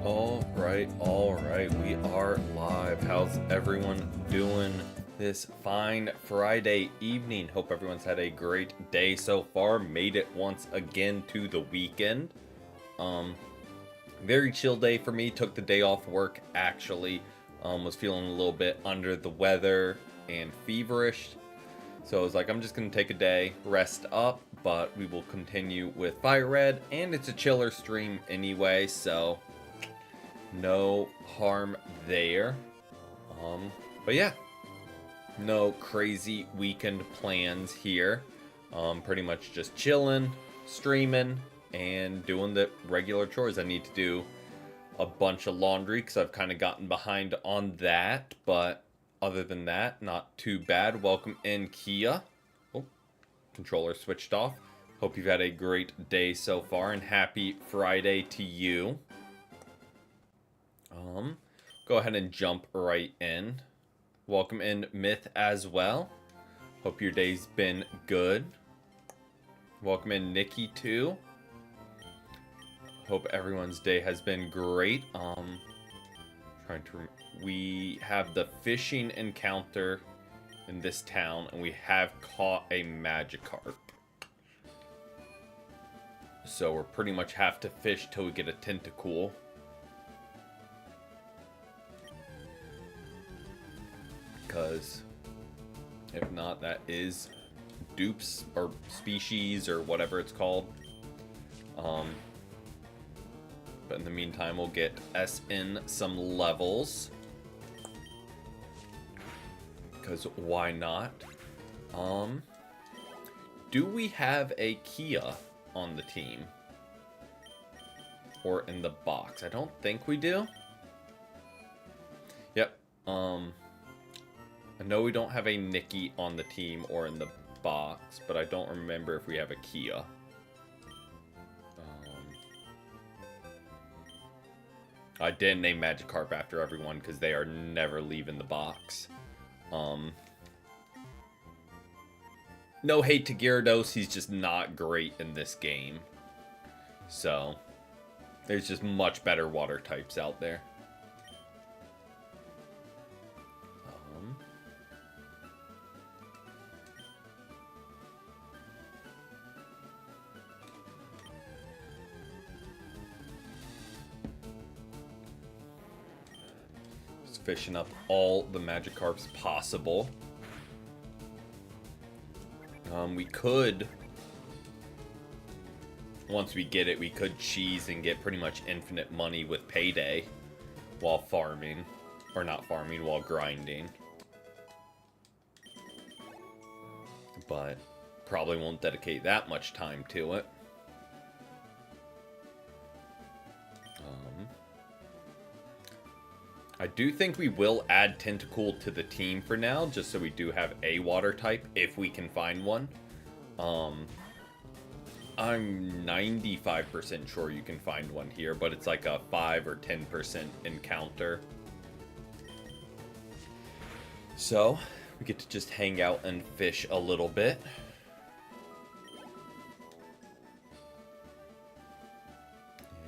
All right, we are live. How's everyone doing this fine Friday evening? Hope everyone's had a great day so far. Made it once again to the weekend. Very chill day for me. Took the day off work actually. Was feeling a little bit under the weather and feverish. So I was like, I'm just gonna take a day, rest up, but we will continue with FireRed, and it's a chiller stream anyway, so no harm there. But yeah, no crazy weekend plans here. Pretty much just chilling, streaming, and doing the regular chores. I need to do a bunch of laundry because I've kind of gotten behind on that, but other than that, not too bad. Welcome in, Kia. Oh, controller switched off. Hope you've had a great day so far, and happy Friday to you. Go ahead and jump right in. Welcome in, Myth, as well. Hope your day's been good. Welcome in, Nikki, too. Hope everyone's day has been great. We have the fishing encounter in this town, and we have caught a Magikarp. So we're pretty much have to fish till we get a Tentacool. Because if not, that is dupes or species or whatever it's called. But in the meantime, we'll get SN some levels. Because why not? Do we have a Kia on the team? Or in the box? I don't think we do. Yep. I know we don't have a Nikki on the team or in the box, but I don't remember if we have a Kia. I did name Magikarp after everyone because they are never leaving the box. No hate to Gyarados, he's just not great in this game. So, there's just much better water types out there. Fishing up all the Magikarps possible. We could, once we get it, we could cheese and get pretty much infinite money with Payday while farming, or not farming, while grinding. But probably won't dedicate that much time to it. I do think we will add Tentacool to the team for now, just so we do have a water type, if we can find one. I'm 95% sure you can find one here, but it's like a 5 or 10% encounter. So, we get to just hang out and fish a little bit.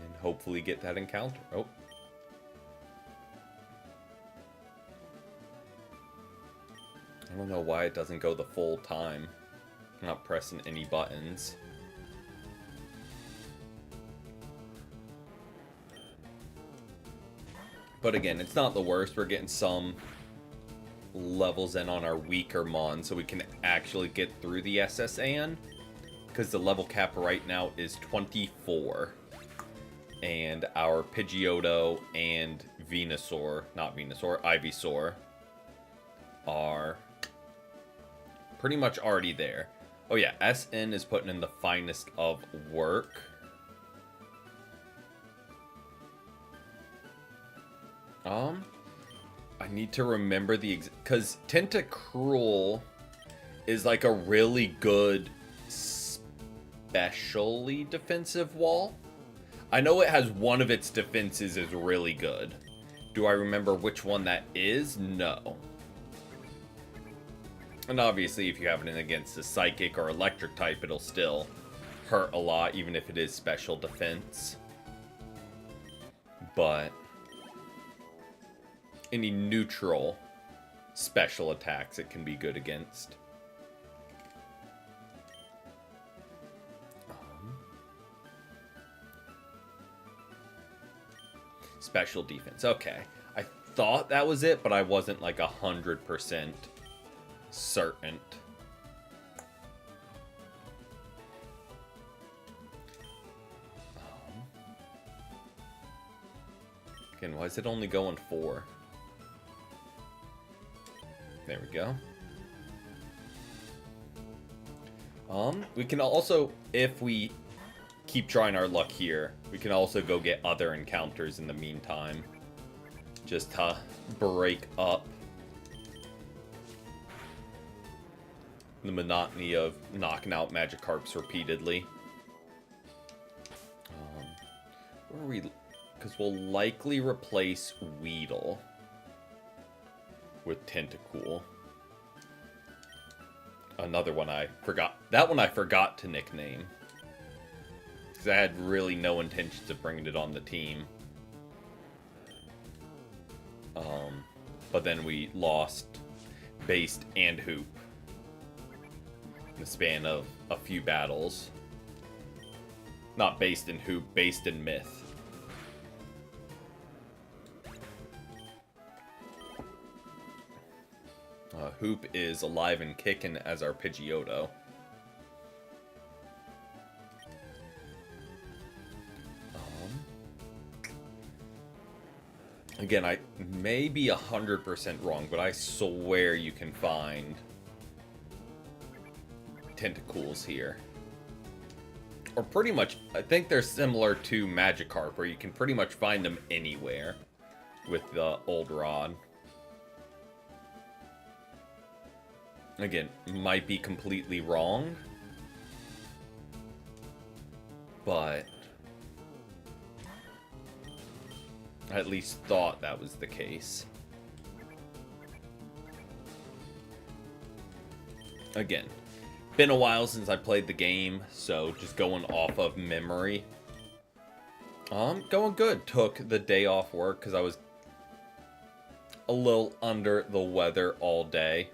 And hopefully get that encounter. Oh. I don't know why it doesn't go the full time. I'm not pressing any buttons. But again, it's not the worst. We're getting some levels in on our weaker Mon, so we can actually get through the SSAN. Because the level cap right now is 24. And our Pidgeotto and Ivysaur are pretty much already there. Oh yeah, SN is putting in the finest of work. I need to remember because Tentacruel is like a really good specially defensive wall. I know it has one of its defenses is really good. Do I remember which one that is? No. And obviously, if you have it in against a Psychic or Electric type, it'll still hurt a lot, even if it is special defense. but any neutral special attacks it can be good against. Special defense. Okay. I thought that was it, but I wasn't like 100% certain. Again, why is it only going 4? There we go. We can also, if we keep trying our luck here, we can also go get other encounters in the meantime. Just to break up the monotony of knocking out Magikarps repeatedly. Where are we? Because we'll likely replace Weedle with Tentacool. Another one I forgot. That one I forgot to nickname. Because I had really no intentions of bringing it on the team. But then we lost Based and Hoop in the span of a few battles. Not Based and Hoop, Based and Myth. Hoop is alive and kicking as our Pidgeotto. Again, I may be 100% wrong, but I swear you can find Tentacools here. Or pretty much, I think they're similar to Magikarp, where you can pretty much find them anywhere with the old rod. Again, might be completely wrong, but I at least thought that was the case. Again, been a while since I played the game, so just going off of memory. Going good. Took the day off work because I was a little under the weather all day.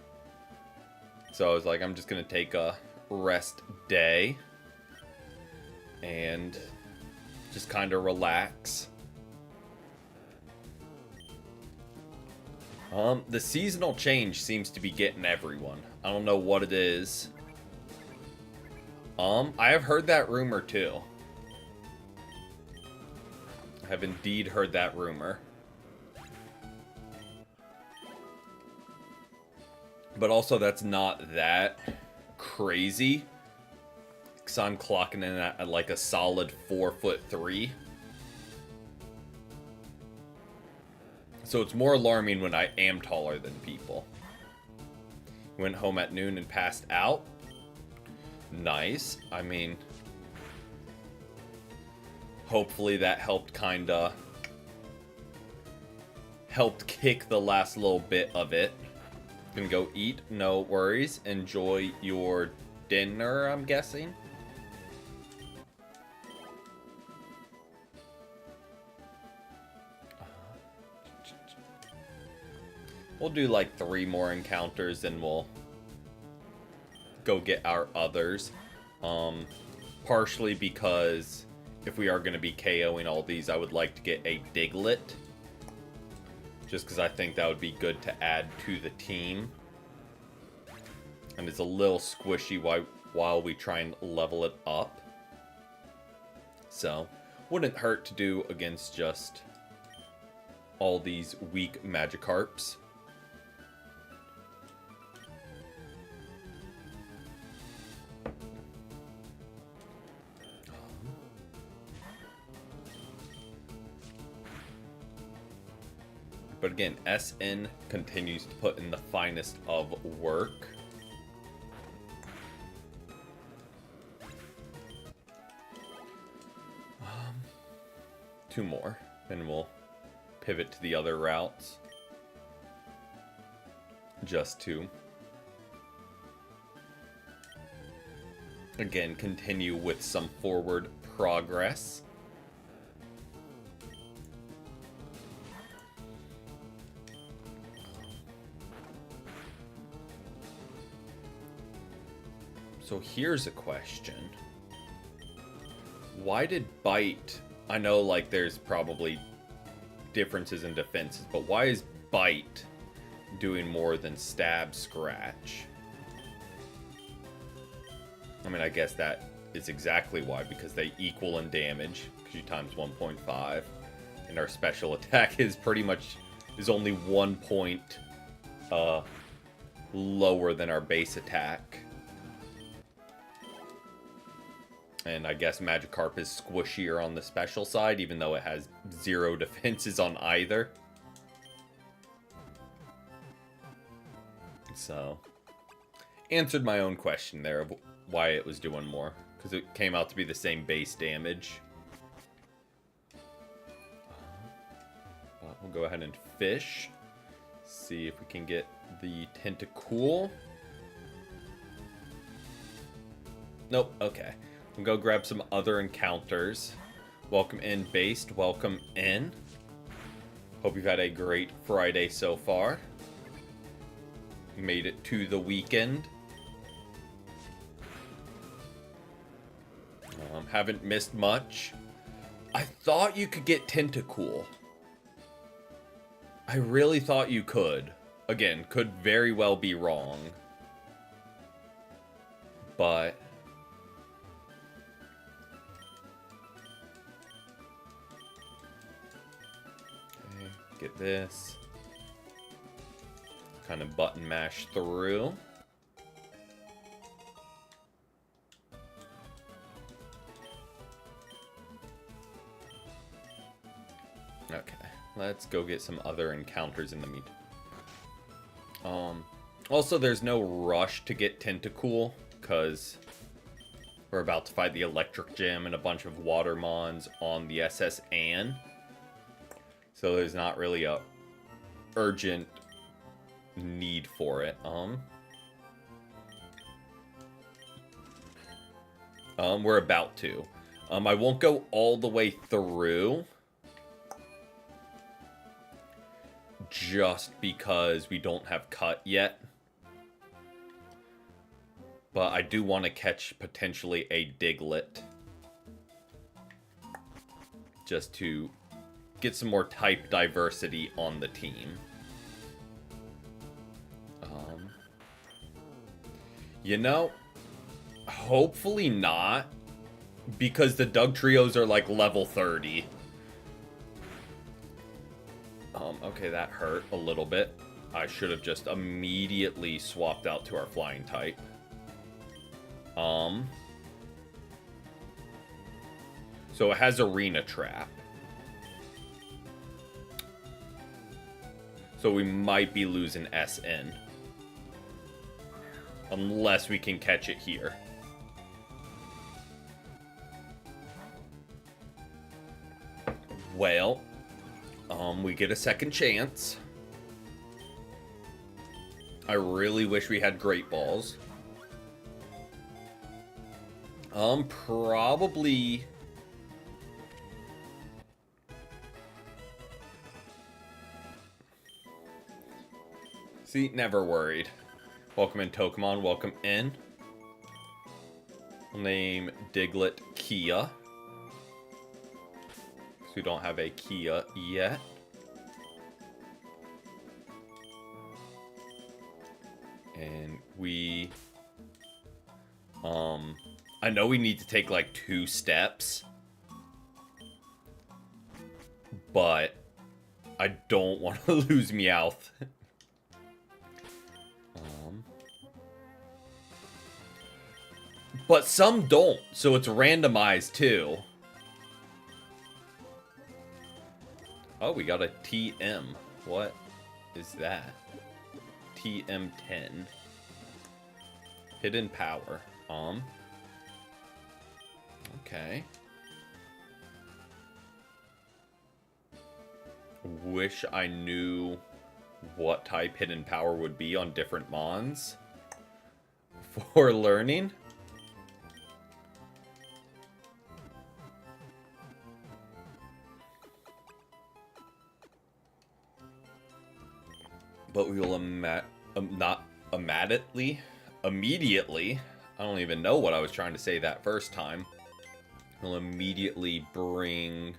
So I was like, I'm just going to take a rest day and just kind of relax. The seasonal change seems to be getting everyone. I don't know what it is. I have heard that rumor too. I have indeed heard that rumor. But also, that's not that crazy. Because I'm clocking in at like a solid 4'3". So it's more alarming when I am taller than people. Went home at noon and passed out. Nice. I mean, hopefully that helped helped kick the last little bit of it. Gonna go eat, no worries. Enjoy your dinner, I'm guessing. We'll do like 3 more encounters and we'll go get our others. Partially because if we are going to be KOing all these, I would like to get a Diglett. Just because I think that would be good to add to the team. And it's a little squishy while we try and level it up. So, wouldn't hurt to do against just all these weak Magikarps. But again, SN continues to put in the finest of work. Two more, and we'll pivot to the other routes. Just 2. Again, continue with some forward progress. So here's a question. Why did Bite... I know, like, there's probably differences in defenses, but why is Bite doing more than Stab, Scratch? I mean, I guess that is exactly why, because they equal in damage, because you times 1.5, and our special attack is pretty much, is only 1 point lower than our base attack. And I guess Magikarp is squishier on the special side, even though it has 0 defenses on either. So, answered my own question there of why it was doing more. Because it came out to be the same base damage. But we'll go ahead and fish. See if we can get the Tentacool. Nope, okay. We'll go grab some other encounters. Welcome in, Based. Welcome in. Hope you've had a great Friday so far. Made it to the weekend. Haven't missed much. I thought you could get Tentacool. I really thought you could. Again, could very well be wrong. But... okay, get this. Kind of button mash through. Okay, let's go get some other encounters in the meantime. Also, there's no rush to get Tentacool, because we're about to fight the Electric Gym and a bunch of Water Mons on the SS Anne. So there's not really a urgent need for it. We're about to. I won't go all the way through. Just because we don't have cut yet. But I do want to catch potentially a Diglett. Just to get some more type diversity on the team. You know, hopefully not. Because the Doug Trios are like level 30. Okay, that hurt a little bit. I should have just immediately swapped out to our flying type. So it has Arena Trap. So we might be losing SN. Unless we can catch it here. Well, we get a second chance. I really wish we had Great Balls. Probably... see, never worried. Welcome in, Pokemon. Welcome in. I'll name Diglett Kia. Because we don't have a Kia yet. And we... I know we need to take like 2 steps. But I don't want to lose Meowth. But some don't, so it's randomized too. Oh, we got a TM. What is that? TM10. Hidden Power. Okay. Wish I knew what type Hidden Power would be on different Mons for learning. But we will immediately I don't even know what I was trying to say that first time. We'll immediately bring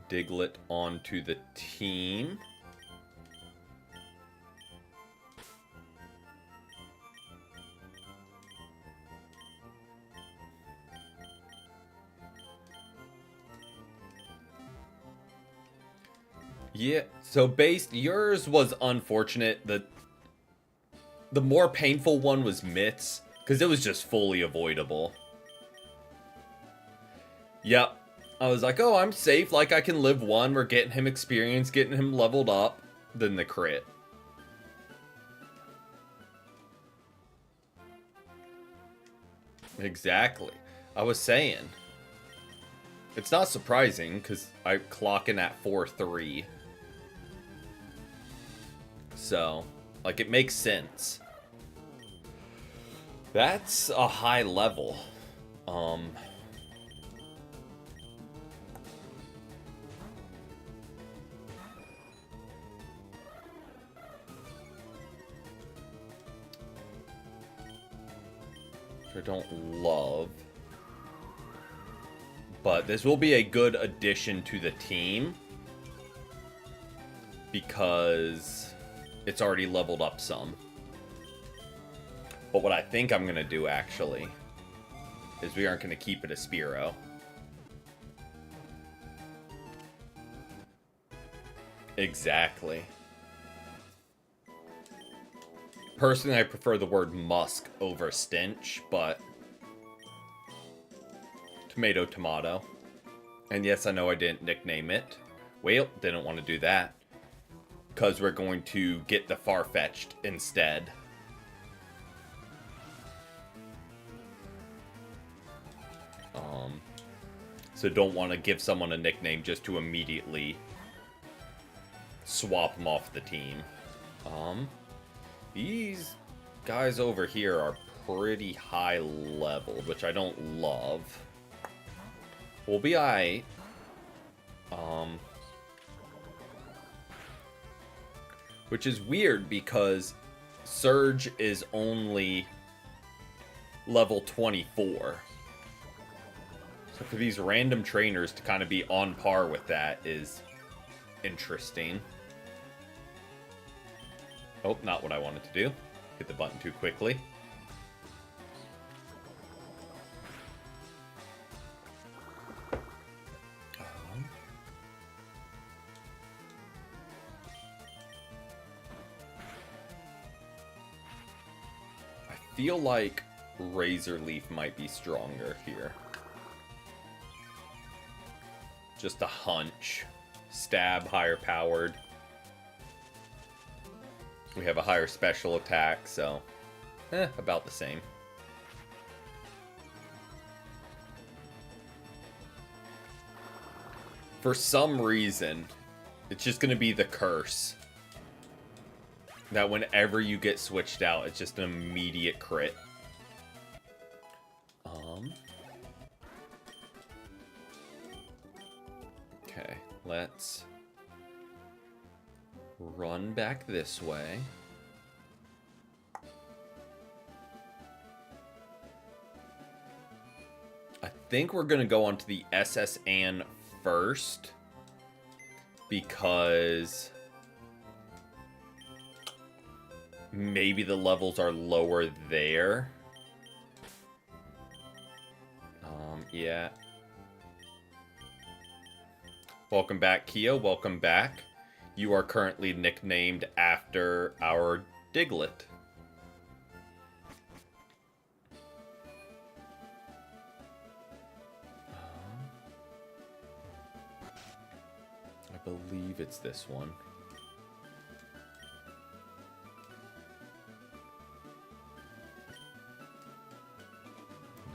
Diglett onto the team. Yeah, so yours was unfortunate. The more painful one was Mitts, because it was just fully avoidable. Yep. I was like, oh, I'm safe. Like, I can live one. We're getting him experience, getting him leveled up. Then the crit. Exactly. I was saying. It's not surprising, because I clock in at 4-3. So, like, it makes sense. That's a high level. Which I don't love. But this will be a good addition to the team. Because it's already leveled up some. But what I think I'm going to do, actually, is we aren't going to keep it a Spearow. Exactly. Personally, I prefer the word musk over stench, but tomato, tomato. And yes, I know I didn't nickname it. Well, didn't want to do that. Because we're going to get the Farfetch'd instead. So don't want to give someone a nickname just to immediately swap them off the team. These guys over here are pretty high level, which I don't love. We'll be alright. Which is weird because Surge is only level 24. So for these random trainers to kind of be on par with that is interesting. Oh, not what I wanted to do. Hit the button too quickly. I feel like Razor Leaf might be stronger here. Just a hunch. Stab, higher powered. We have a higher special attack, so about the same. For some reason, it's just going to be the curse. That whenever you get switched out, it's just an immediate crit. Okay, let's run back this way. I think we're going to go onto the SS Anne first. Because maybe the levels are lower there. Yeah. Welcome back, Kia. Welcome back. You are currently nicknamed after our Diglett. I believe it's this one.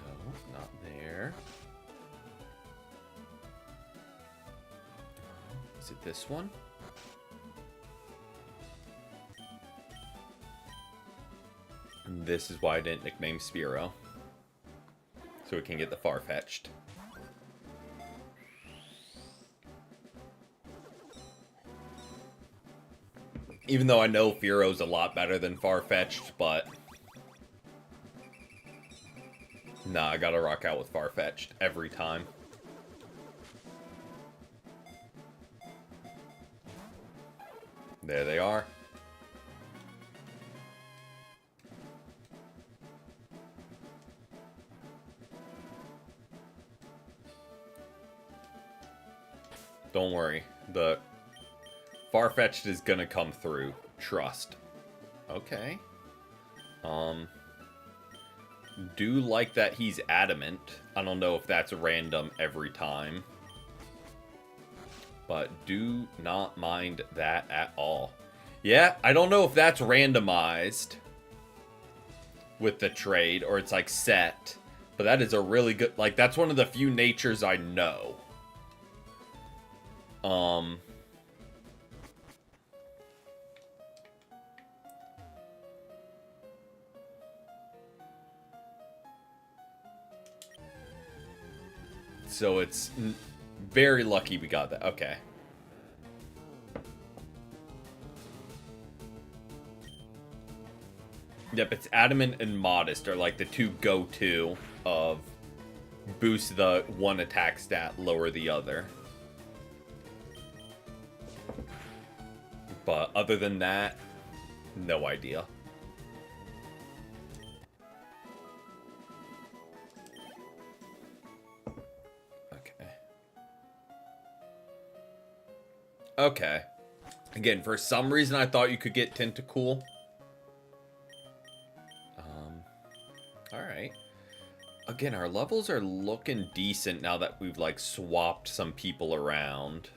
No, not there. Is it this one? And this is why I didn't nickname Spearow. So we can get the Farfetch'd. Even though I know Fearow's a lot better than Farfetch'd, but Nah, I gotta rock out with Farfetch'd every time. There they are. Don't worry. The Farfetch'd is gonna come through. Trust. Okay. Do like that he's adamant. I don't know if that's random every time. But do not mind that at all. Yeah, I don't know if that's randomized with the trade or it's like set. But that is a really good, like, that's one of the few natures I know. So it's very lucky we got that. Okay. Yep, it's adamant and modest are like the two go-to of boost the one attack stat, lower the other. But other than that, no idea. Okay. Again, for some reason I thought you could get Tentacool. Alright. Again, our levels are looking decent now that we've, like, swapped some people around.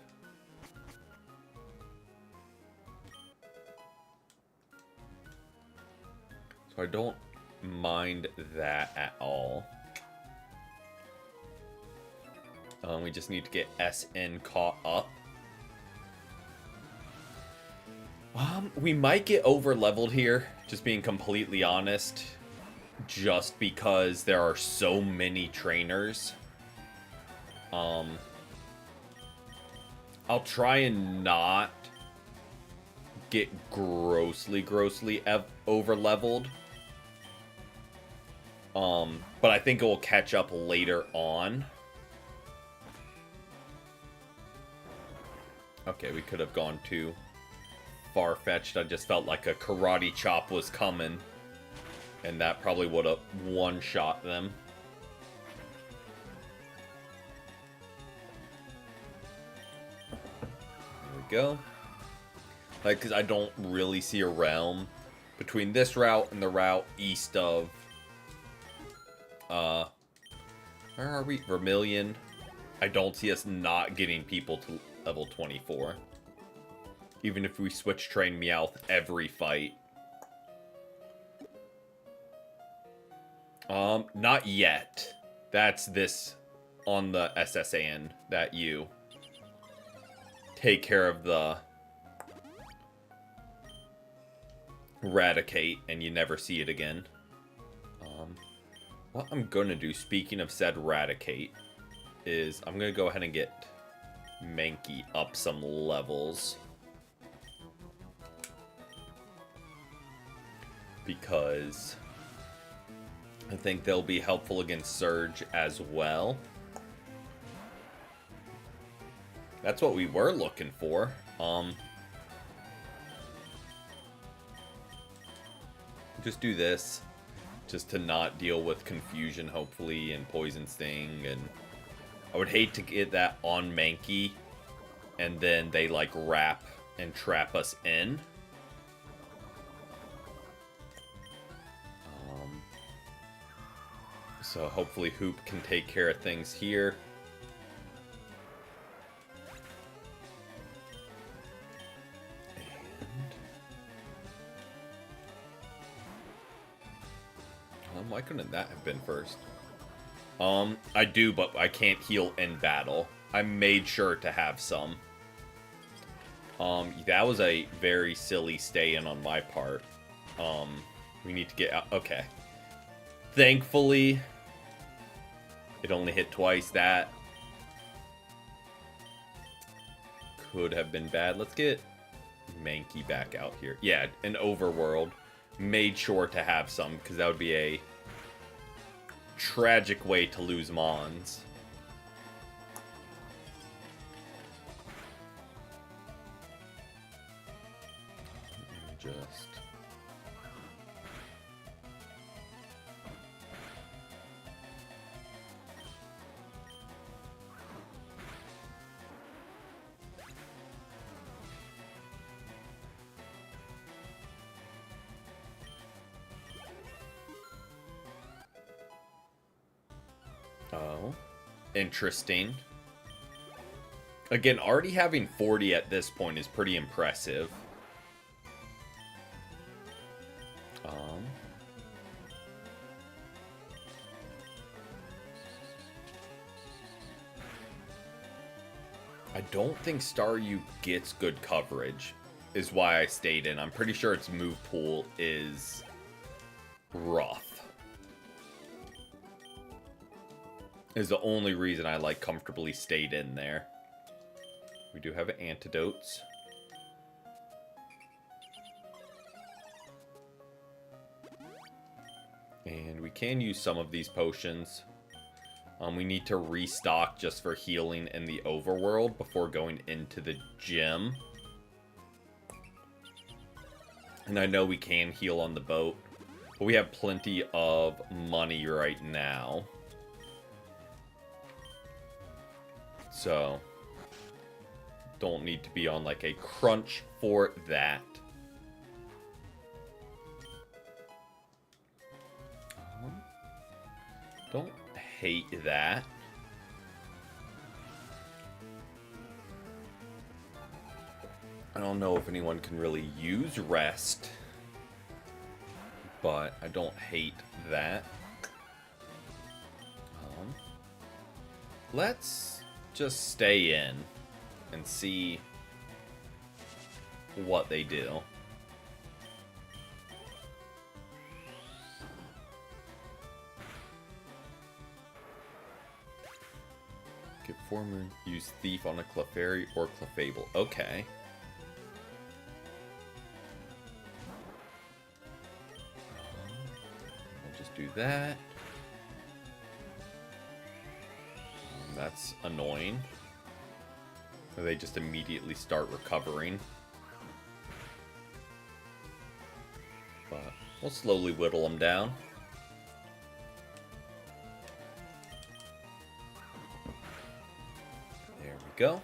So I don't mind that at all. We just need to get SN caught up. We might get over leveled here, just being completely honest, just because there are so many trainers. I'll try and not get grossly over leveled. But I think it will catch up later on. Okay, we could have gone too far-fetched. I just felt like a karate chop was coming. And that probably would have one-shot them. There we go. Like, because I don't really see a realm between this route and the route east of... where are we? Vermilion. I don't see us not getting people to level 24. Even if we switch train Meowth every fight. Not yet. That's this on the SSAN that you take care of the Eradicate and you never see it again. What I'm gonna do, speaking of said Eradicate, is I'm gonna go ahead and get Mankey up some levels. Because I think they'll be helpful against Surge as well. That's what we were looking for. Just do this. Just to not deal with confusion, hopefully, and Poison Sting. And I would hate to get that on Mankey. And then they, like, wrap and trap us in. So hopefully Hoop can take care of things here. And why couldn't that have been first? I do, but I can't heal in battle. I made sure to have some. That was a very silly stay-in on my part. We need to get out. Okay. Thankfully, it only hit twice. That could have been bad. Let's get Mankey back out here. Yeah, an overworld. Made sure to have some, because that would be a tragic way to lose Mons. Just... Oh, interesting. Again, already having 40 at this point is pretty impressive. I don't think Staryu gets good coverage, is why I stayed in. I'm pretty sure its move pool is rough. Is the only reason I like comfortably stayed in there. We do have antidotes. And we can use some of these potions. We need to restock just for healing in the overworld before going into the gym. And I know we can heal on the boat, but we have plenty of money right now. So, don't need to be on like a crunch for that. Don't hate that. I don't know if anyone can really use rest, but I don't hate that. Let's just stay in and see what they do. Get former, use Thief on a Clefairy or Clefable. Okay. We'll just do that. That's annoying. They just immediately start recovering. But we'll slowly whittle them down. There we go.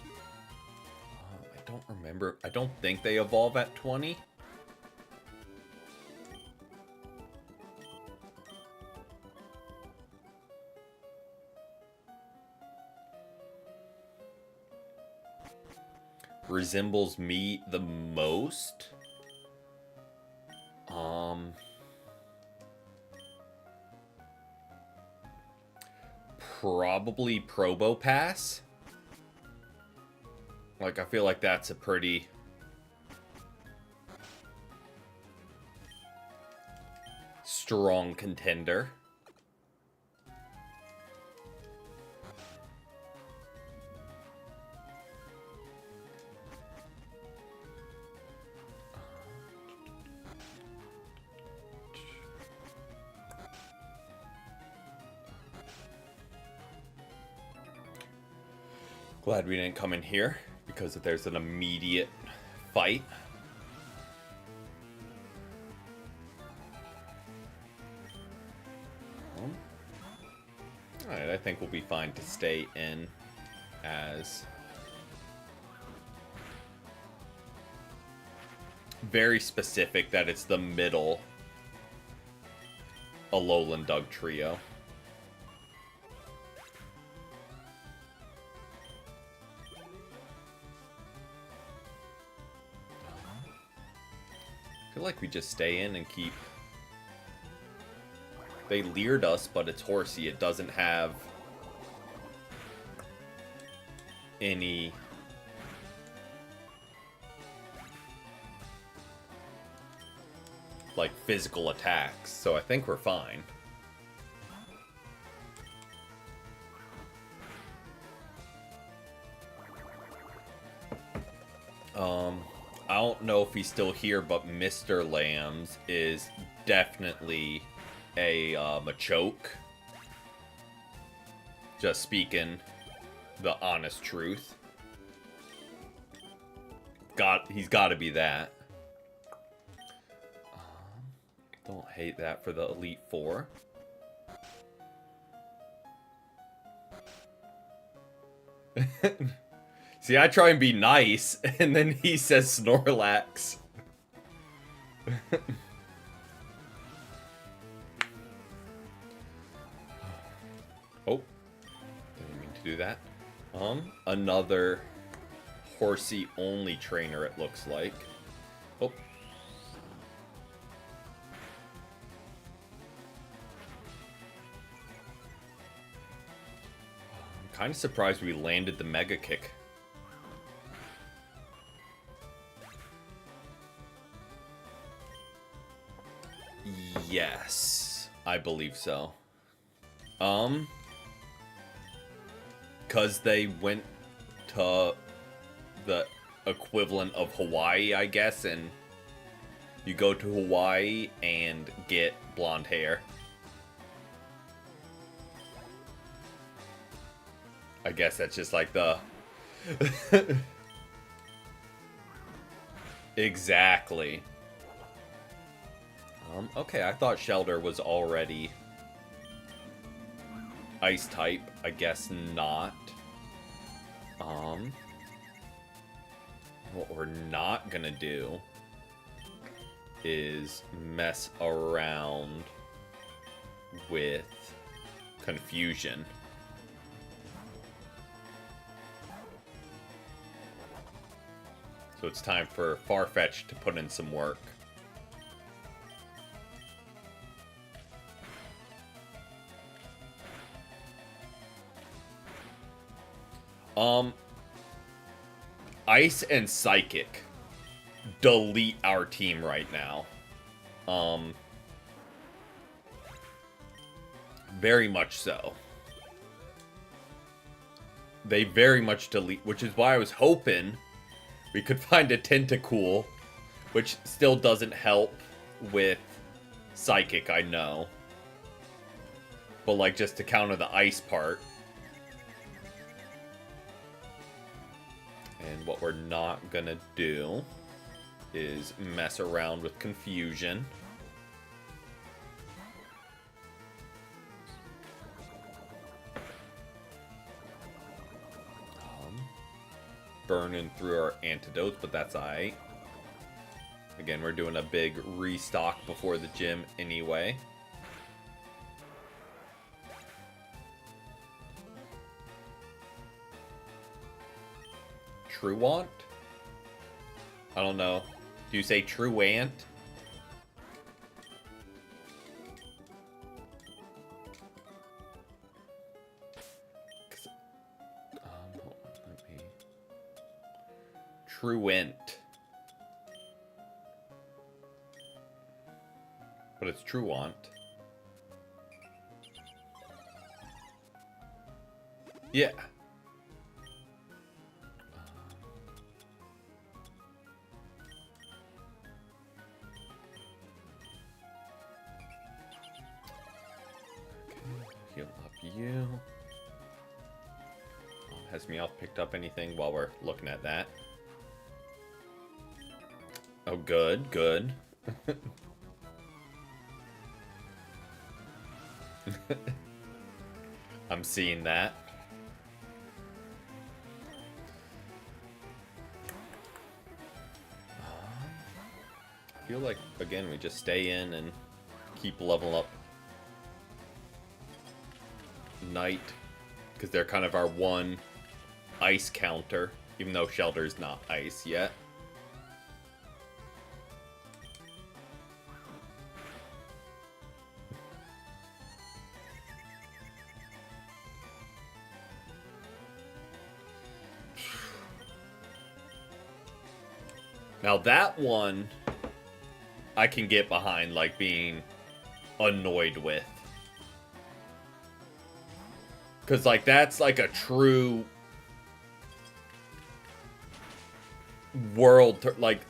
I don't remember. I don't think they evolve at 20. Resembles me the most. Probably Probopass. Like, I feel like that's a pretty strong contender. Glad we didn't come in here, because if there's an immediate fight. Alright, I think we'll be fine to stay in as very specific that it's the middle Alolan Dug trio. I feel like we just stay in and keep... They leered us, but it's horsey. It doesn't have any... like, physical attacks. So I think we're fine. I don't know if he's still here, but Mr. Lambs is definitely a choke. Just speaking the honest truth. He's got to be that. Don't hate that for the Elite Four. See, I try and be nice, and then he says Snorlax. Oh, didn't mean to do that. Another horsey only trainer, it looks like. Oh. I'm kind of surprised we landed the Mega Kick. Yes, I believe so. Because they went to the equivalent of Hawaii, I guess, and you go to Hawaii and get blonde hair. I guess that's just like the... Exactly. Okay, I thought Shelter was already ice type. I guess not. What we're not gonna do is mess around with confusion. So it's time for Farfetch to put in some work. Ice and Psychic delete our team right now. Very much so. They very much delete, which is why I was hoping we could find a Tentacool, which still doesn't help with Psychic, I know. But, like, just to counter the ice part. And what we're not gonna do is mess around with confusion. Burning through our antidotes, but that's alright. Again, we're doing a big restock before the gym anyway. Truant? I don't know. Do you say Truant? Truant. But it's Truant. Yeah. Heal up you. Has Meowth picked up anything while we're looking at that? Oh, good, good. I'm seeing that. I feel like, again, we just stay in and keep leveling up Night, because they're kind of our one ice counter, even though Shelter's not ice yet. Now that one, I can get behind, like, being annoyed with. Because, like, that's, like, a true world... like,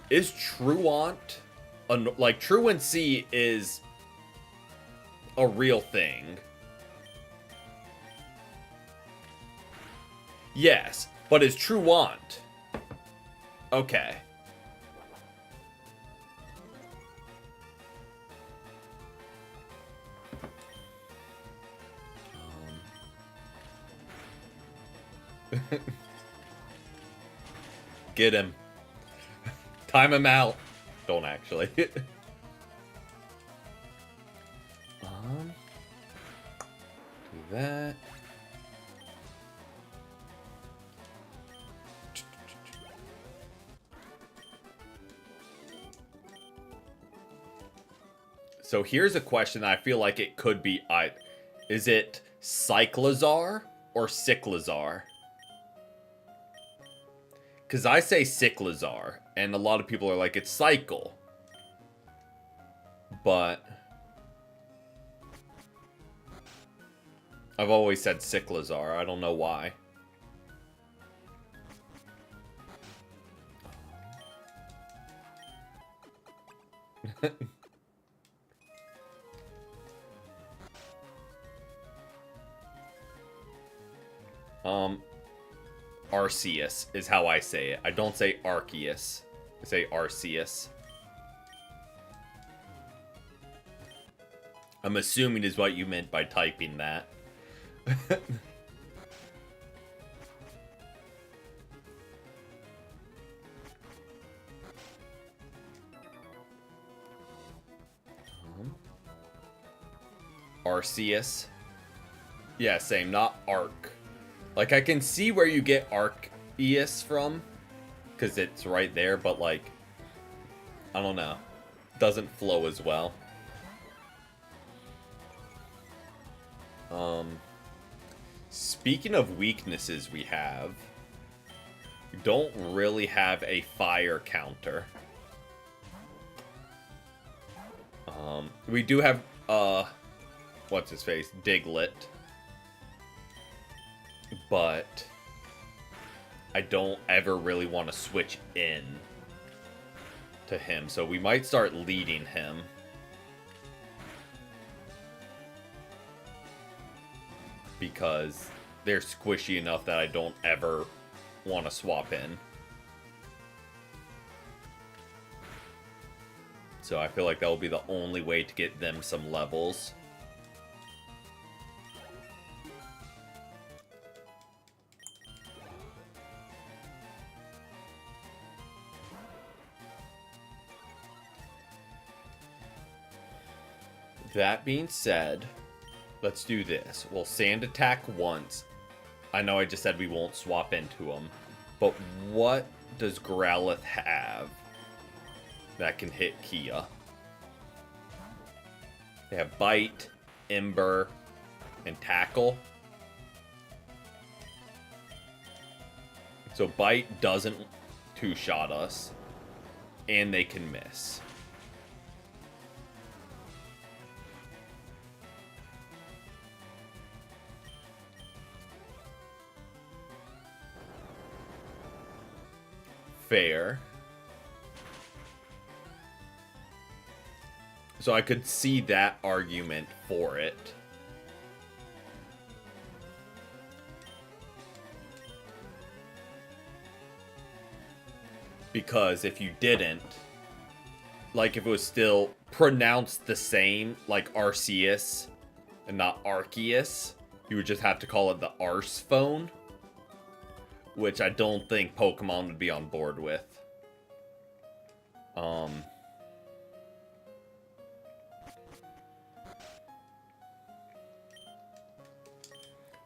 is Truant like Truancy is a real thing. Yes, but is Truant. Okay. Get him. Time him out. Don't actually. Do that. So here's a question I feel like it could be either. Is it Cyclizar or Cyclizar? Because I say Cyclizar, and a lot of people are like, it's Cycle. But I've always said Cyclizar. I don't know why. Arceus is how I say it. I don't say Arceus. I say Arceus. I'm assuming is what you meant by typing that. Arceus. Yeah, same, not Arc. Like, I can see where you get Arceus from, because it's right there, but, like, I don't know. Doesn't flow as well. Speaking of weaknesses we don't really have a fire counter. We do have, what's his face? Diglett. But I don't ever really want to switch in to him, so we might start leading him. Because they're squishy enough that I don't ever want to swap in. So I feel like that will be the only way to get them some levels. That being said, let's do this. We'll sand attack once. I know I just said we won't swap into him, but what does Growlithe have that can hit Kia? They have Bite, Ember, and Tackle. So Bite doesn't two-shot us, and they can miss. Fair. So I could see that argument for it. Because if you didn't, like if it was still pronounced the same, like Arceus and not Arceus, you would just have to call it the Arse phone. Which I don't think Pokemon would be on board with.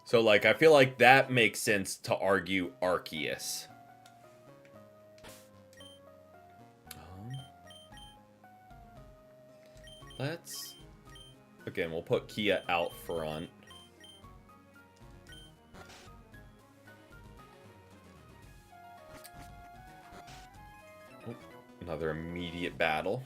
So, like, I feel like that makes sense to argue Arceus. Let's... Again, we'll put Kia out front. Another immediate battle.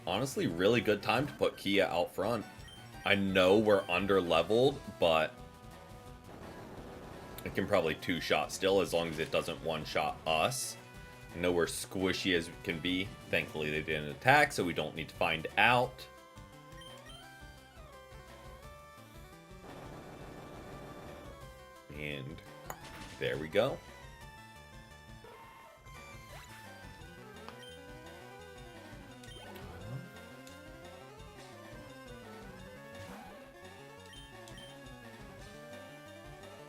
Honestly, really good time to put Kia out front. I know we're under leveled, but it can probably two-shot still as long as it doesn't one-shot us. I know we're squishy as it can be. Thankfully they didn't attack, so we don't need to find out. And there we go.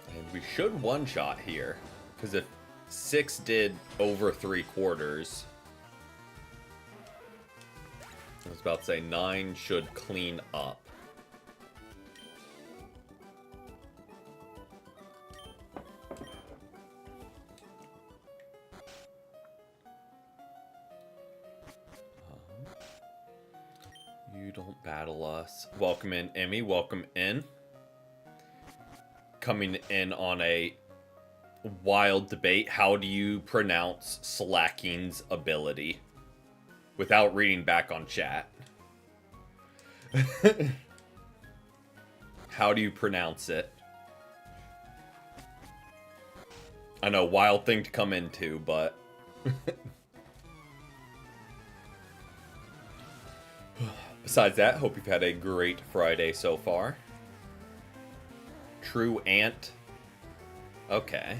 And we should one-shot here, because if 6 did over 3/4, I was about to say 9 should clean up. You don't battle us. Welcome in, Emmy. Welcome in. Coming in on a wild debate. How do you pronounce Slacking's ability? Without reading back on chat. How do you pronounce it? I know, wild thing to come into, but... Besides that, hope you've had a great Friday so far. True Ant. Okay.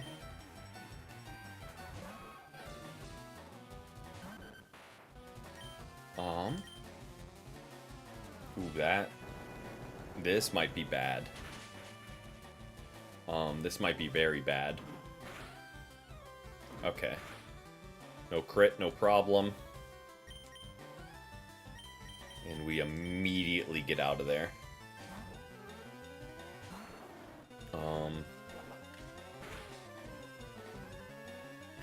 Ooh, this might be bad. This might be very bad. Okay. No crit, no problem. And we immediately get out of there.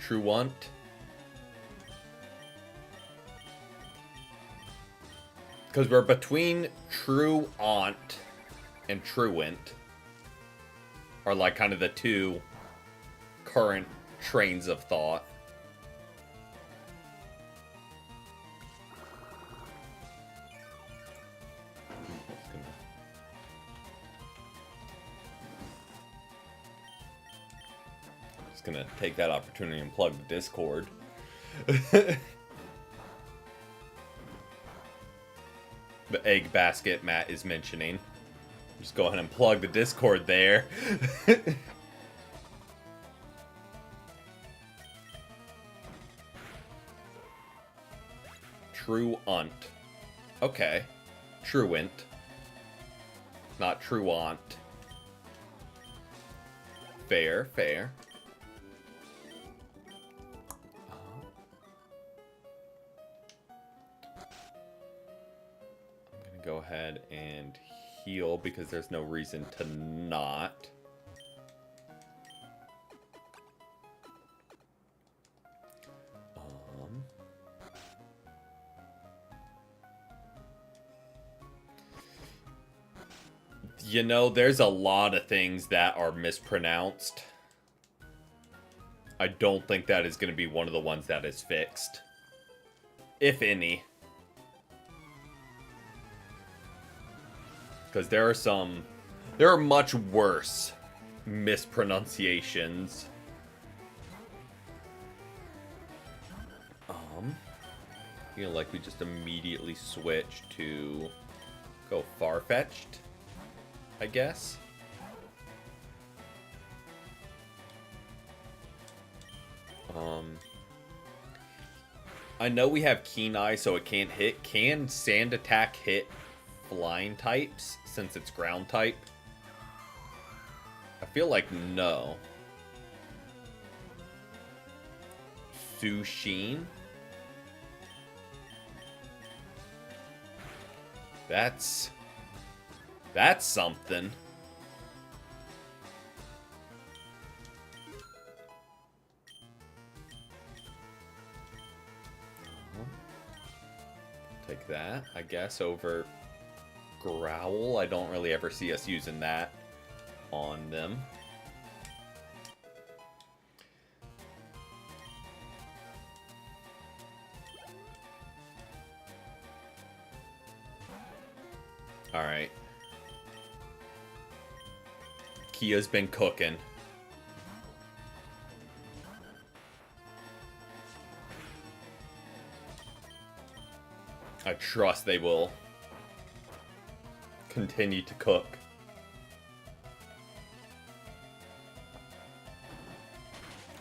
Truant. Because we're between Truant and Truant. Are like kind of the two current trains of thought. Gonna take that opportunity and plug the Discord. The egg basket Matt is mentioning. Just go ahead and plug the Discord there. Truant. Okay. Truant. Not Truant. Fair, fair. Go ahead and heal because there's no reason to not. You know, there's a lot of things that are mispronounced. I don't think that is going to be one of the ones that is fixed. If any. Because there are much worse mispronunciations. Feel like we just immediately switch to go far-fetched, I guess. I know we have Keen Eye, so it can't hit. Can Sand Attack hit flying types since it's ground type? I feel like no. Sushin. That's something. Take that, I guess, over Growl. I don't really ever see us using that on them. Alright. Kia's been cooking. I trust they will continue to cook.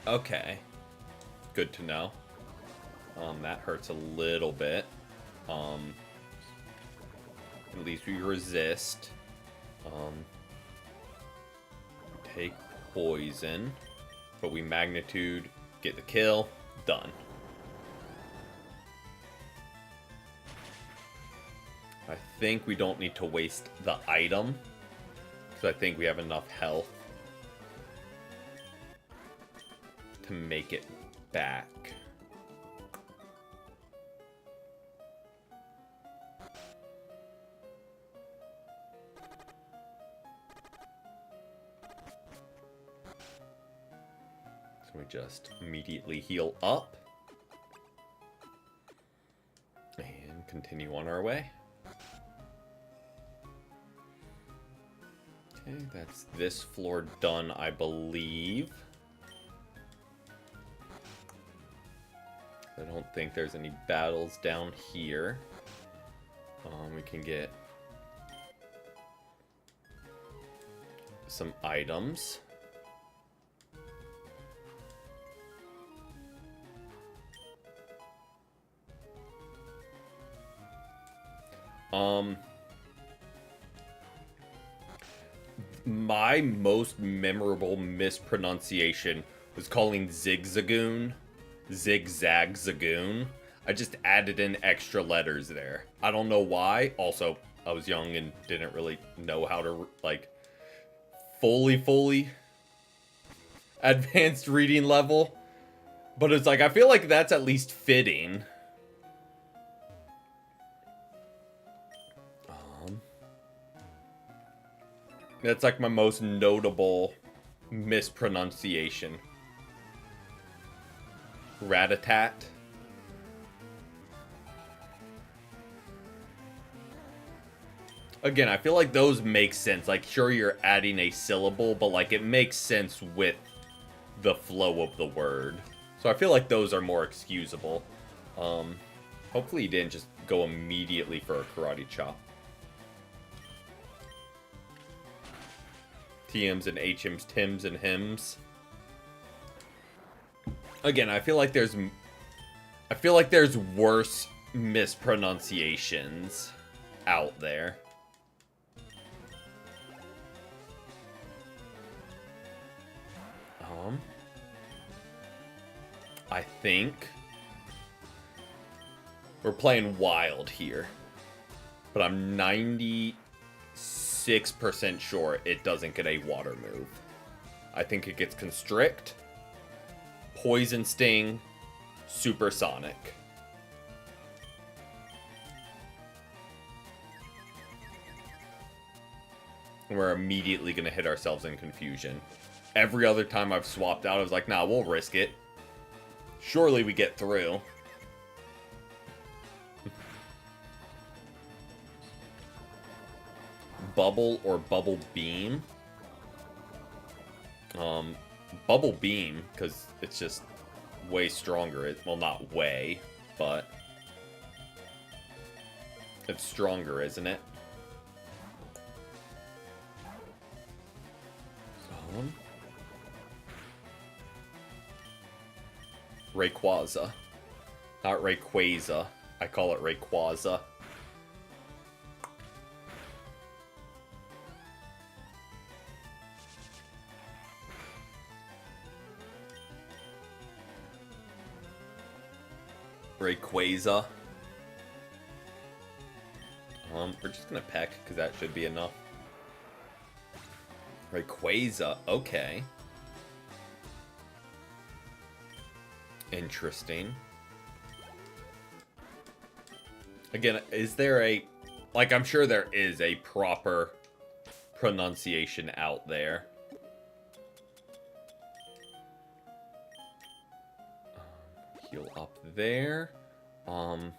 Okay. Good to know. That hurts a little bit. At least we resist. Take poison. But we magnitude. Get the kill. Done. I think we don't need to waste the item. Because I think we have enough health to make it back. So we just immediately heal up. And continue on our way. Okay, that's this floor done, I believe. I don't think there's any battles down here. We can get some items. My most memorable mispronunciation was calling Zigzagoon Zigzag Zagoon. I just added in extra letters there. I don't know why. Also, I was young and didn't really know how to, like, fully advanced reading level. But it's like, I feel like that's at least fitting. That's like my most notable mispronunciation. Ratatat. Again, I feel like those make sense. Like, sure, you're adding a syllable, but like it makes sense with the flow of the word. So I feel like those are more excusable. Hopefully you didn't just go immediately for a karate chop. TMs and HMs, Tims and Hims. Again, I feel like there's worse mispronunciations out there. I think we're playing wild here, but I'm 96% sure it doesn't get a water move. I think it gets Constrict, Poison Sting, Supersonic. And we're immediately going to hit ourselves in confusion. Every other time I've swapped out, I was like, nah, we'll risk it. Surely we get through. Bubble or Bubble Beam? Bubble Beam, because it's just way stronger. Well, not way, but it's stronger, isn't it? Rayquaza. Not Rayquaza. I call it Rayquaza. Rayquaza. We're just gonna peck, because that should be enough. Rayquaza, okay. Interesting. Again, is there a... Like, I'm sure there is a proper pronunciation out there. Heal up there. I'm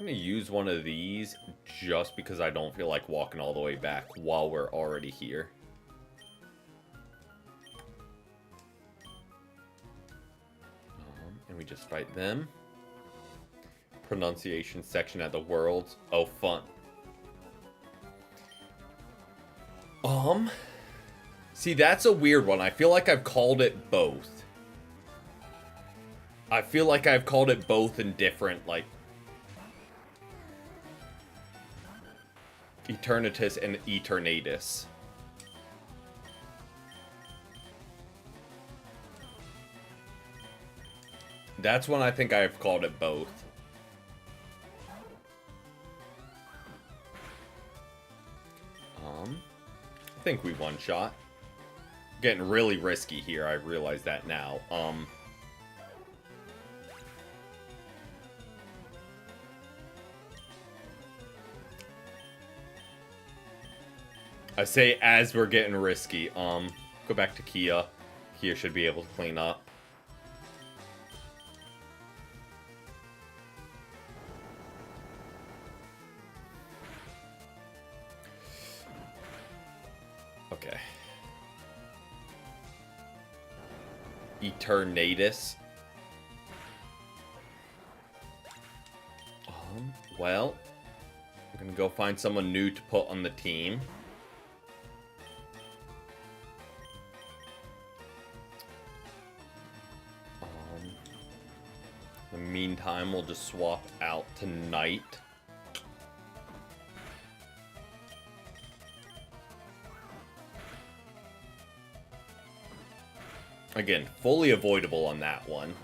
gonna use one of these just because I don't feel like walking all the way back while we're already here. And we just fight them. Pronunciation section at the Worlds. Oh, fun. See, that's a weird one. I feel like I've called it both. I feel like I've called it both in different, like, Eternatus and Eternatus. That's when I think I've called it both. I think we one-shot. Getting really risky here, I realize that now. I say as we're getting risky. Go back to Kia. Kia should be able to clean up. Okay. Eternatus. Well, I'm gonna go find someone new to put on the team. In the meantime, we'll just swap out tonight. Again, fully avoidable on that one.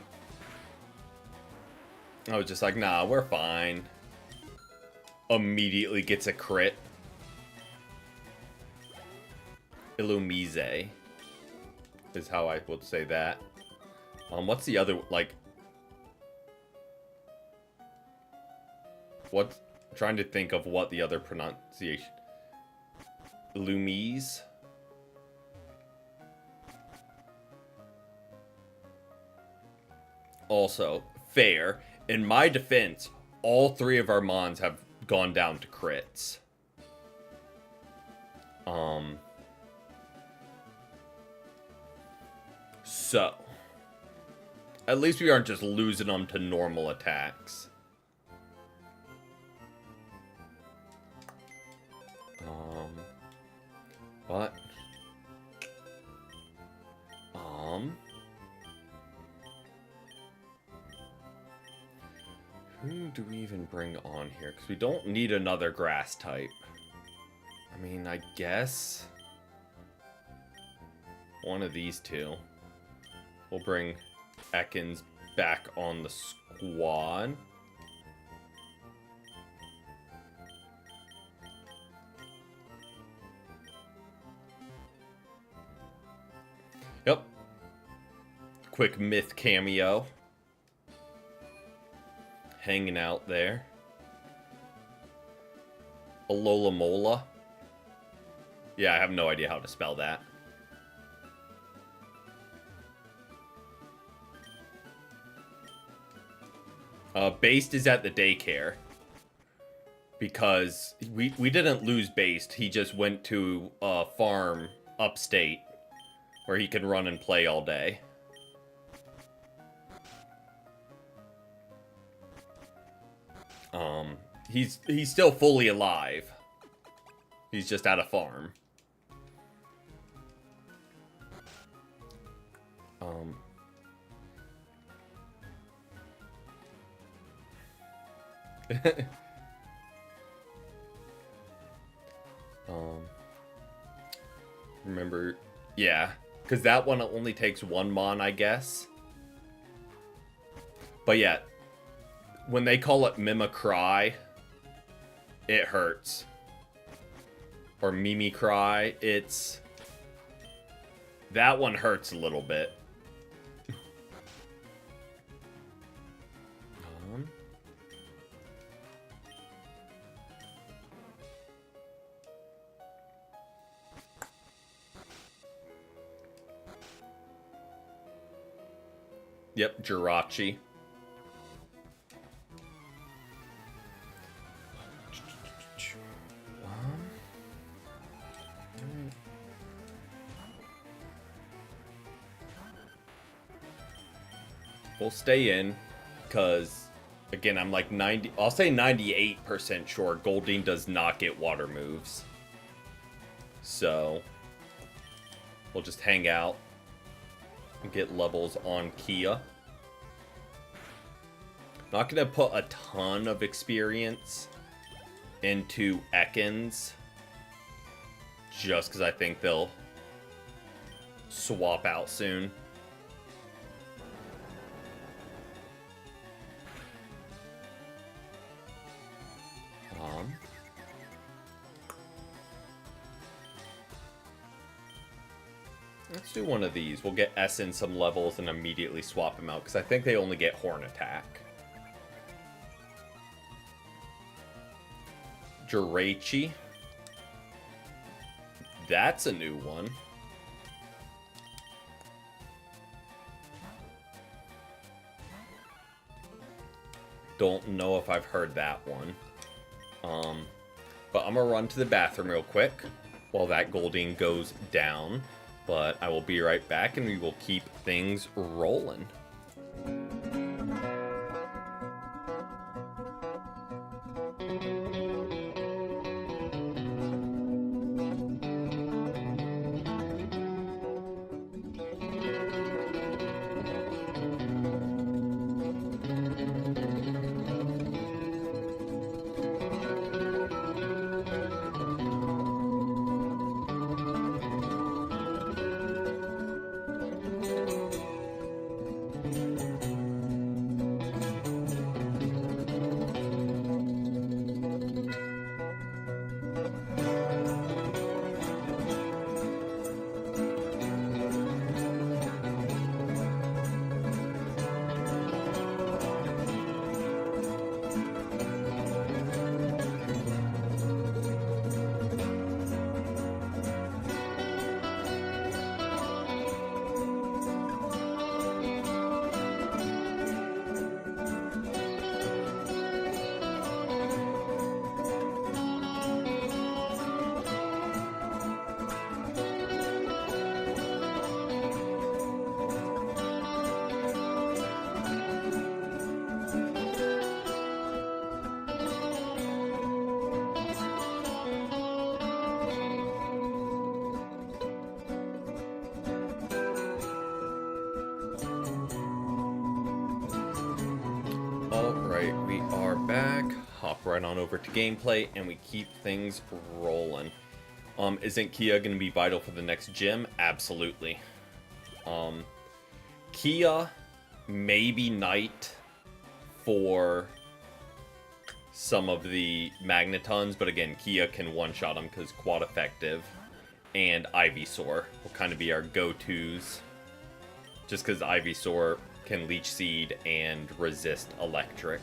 I was just like, nah, we're fine. Immediately gets a crit. Illumise is how I would say that. What's the other, like... What? Trying to think of what the other pronunciation... Illumise? Also, fair. In my defense, all three of our Mons have gone down to crits. So, at least we aren't just losing them to normal attacks. But, who do we even bring on here? Because we don't need another grass type. I mean, I guess one of these two. We'll bring Ekans back on the squad. Yep. Quick myth cameo. Hanging out there. Alola Mola. Yeah, I have no idea how to spell that. Based is at the daycare. Because we didn't lose Based. He just went to a farm upstate where he can run and play all day. He's still fully alive. He's just at a farm. Remember, yeah, because that one only takes one Mon, I guess. But yeah, when they call it Mimicry, it hurts. Or Mimicry, it's... That one hurts a little bit. Yep, Jirachi. We'll stay in, because, again, I'm like 90... I'll say 98% sure Goldeen does not get water moves. So, we'll just hang out and get levels on Kia. Not going to put a ton of experience into Ekans, just because I think they'll swap out soon. Let's do one of these. We'll get S in some levels and immediately swap them out, because I think they only get Horn Attack. Jirachi. That's a new one. Don't know if I've heard that one. But I'm gonna run to the bathroom real quick while that Goldeen goes down. But I will be right back, and we will keep things rolling. Alright, we are back. Hop right on over to gameplay, and we keep things rolling. Isn't Kia going to be vital for the next gym? Absolutely. Kia, maybe Knight for some of the Magnetons, but again, Kia can one-shot them because quad effective. And Ivysaur will kind of be our go-tos, just because Ivysaur can Leech Seed and resist Electric.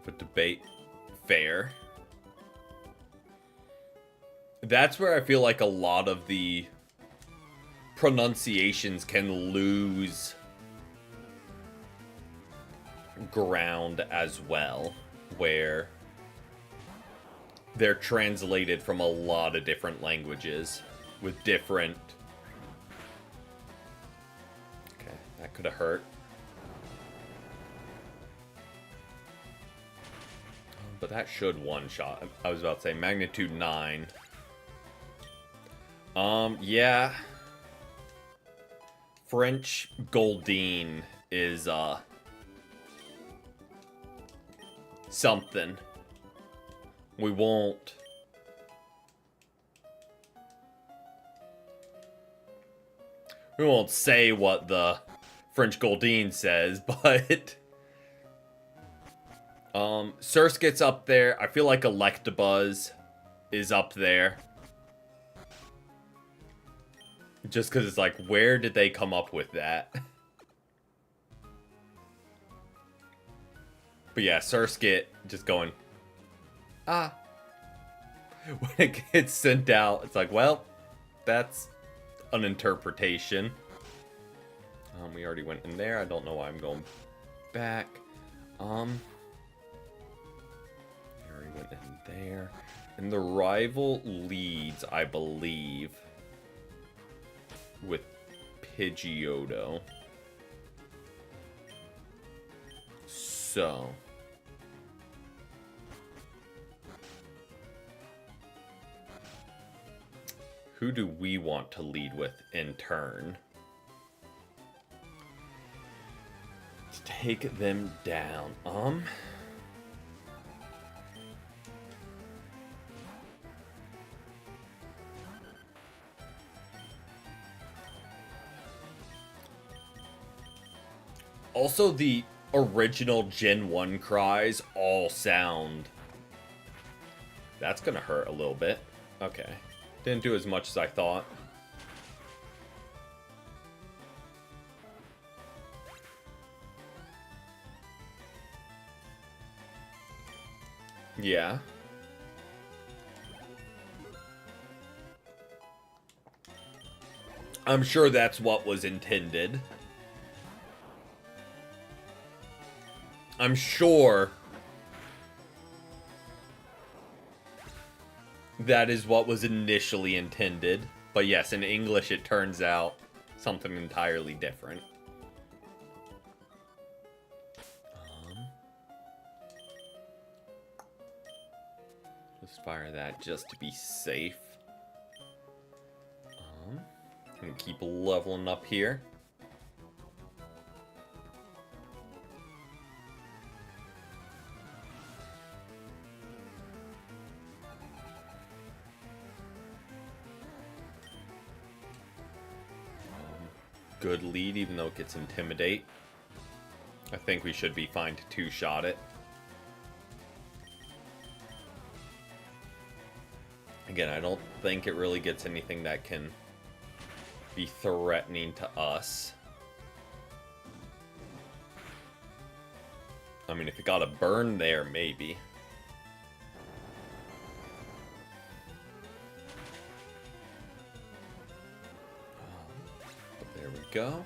But debate fair. That's where I feel like a lot of the pronunciations can lose ground as well, where they're translated from a lot of different languages with different... Okay, that could have hurt. But that should one-shot. I was about to say magnitude 9. Yeah. French Goldeen is, something. We won't say what the French Goldeen says, but Surskit's up there. I feel like Electabuzz is up there. Just because it's like, where did they come up with that? But yeah, Surskit just going, ah. When it gets sent out, it's like, well, that's an interpretation. We already went in there. I don't know why I'm going back. Harry went in there. And the rival leads, I believe, with Pidgeotto. So who do we want to lead with in turn? To take them down. Also, the original Gen 1 cries all sound... That's gonna hurt a little bit. Okay. Didn't do as much as I thought. Yeah. I'm sure that's what was intended. I'm sure that is what was initially intended. But yes, in English it turns out something entirely different. Let's fire that just to be safe. I'm gonna keep leveling up here. Good lead, even though it gets Intimidate. I think we should be fine to two-shot it. Again, I don't think it really gets anything that can be threatening to us. I mean, if it got a burn there, maybe. There we go.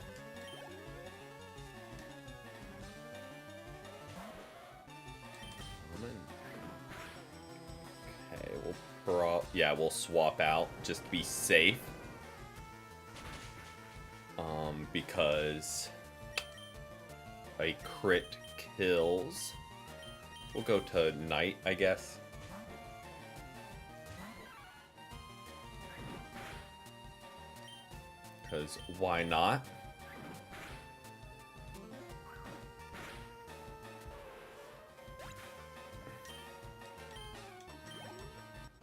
Okay, we'll swap out just to be safe. Because a crit kills. We'll go to Knight, I guess. Because why not?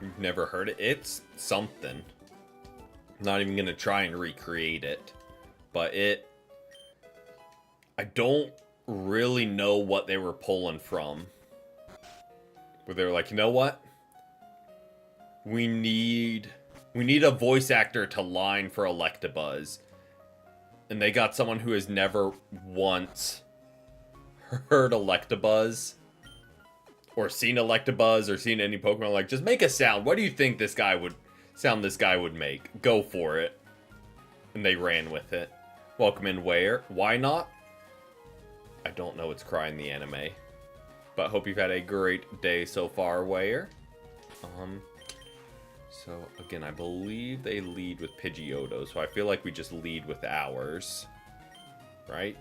You've never heard it? It's something. I'm not even going to try and recreate it. But I don't really know what they were pulling from. Where they were like, you know what? We need a voice actor to line for Electabuzz. And they got someone who has never once heard Electabuzz. Or seen Electabuzz or seen any Pokemon. Like, just make a sound. What do you think this guy would make? Go for it. And they ran with it. Welcome in, Ware. Why not? I don't know what's crying the anime. But hope you've had a great day so far, Ware. So, again, I believe they lead with Pidgeotto, so I feel like we just lead with ours. Right?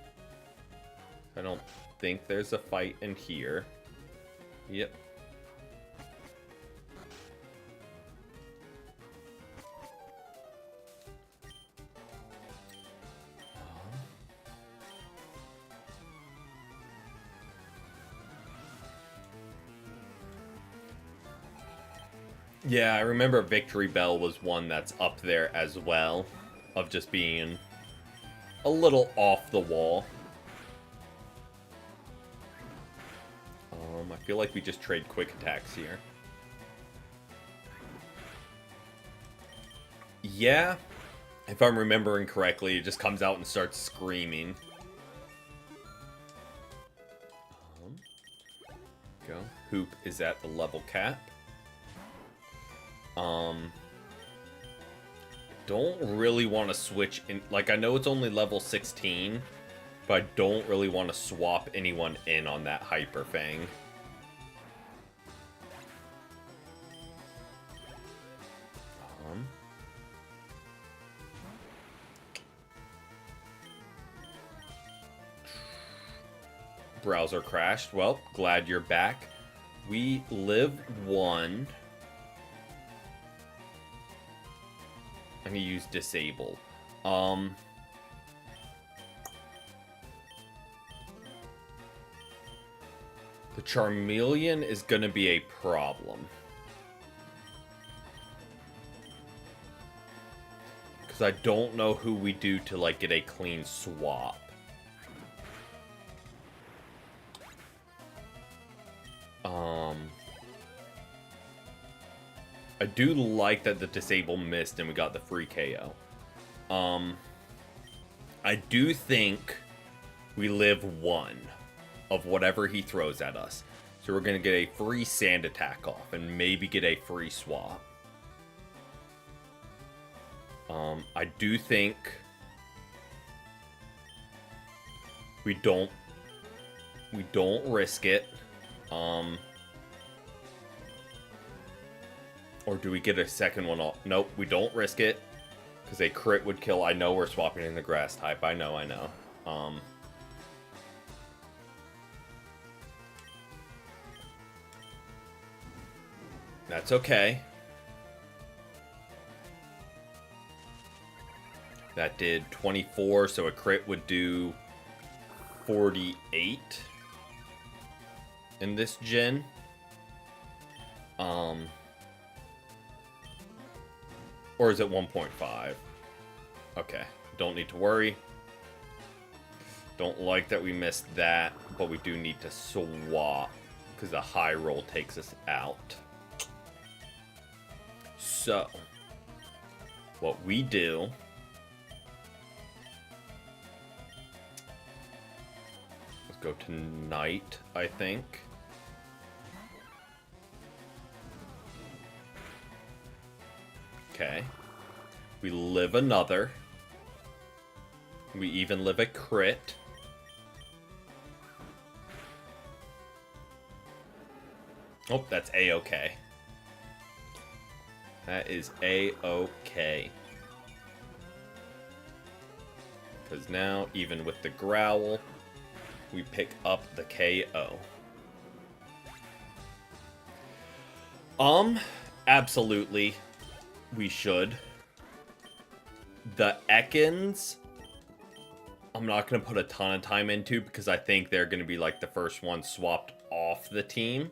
I don't think there's a fight in here. Yep. Yeah, I remember Victory Bell was one that's up there as well, of just being a little off the wall. I feel like we just trade quick attacks here. Yeah, if I'm remembering correctly, it just comes out and starts screaming. Go. Hoop is at the level cap. Don't really want to switch in. Like, I know it's only level 16, But I don't really want to swap anyone in on that Hyper Fang. Browser crashed. Well, glad you're back. We live 1. I'm gonna use disable. The Charmeleon is gonna be a problem. Because I don't know who we do to, like, get a clean swap. I do like that the disable missed and we got the free KO. I do think we live 1 of whatever he throws at us. So we're going to get a free sand attack off and maybe get a free swap. I do think we don't risk it. Or do we get a second one off? Nope, we don't risk it. Because a crit would kill. I know we're swapping in the grass type. I know. That's okay. That did 24, so a crit would do 48 in this gen. Or is it 1.5? Okay, don't need to worry. Don't like that we missed that, but we do need to swap because the high roll takes us out. So, what we do... Let's go to Night, I think. Okay. We live another. We even live a crit. Oh, that's A-okay. That is A-okay. Because now, even with the growl, we pick up the KO. Absolutely. We should. The Ekans, I'm not going to put a ton of time into because I think they're going to be like the first one swapped off the team.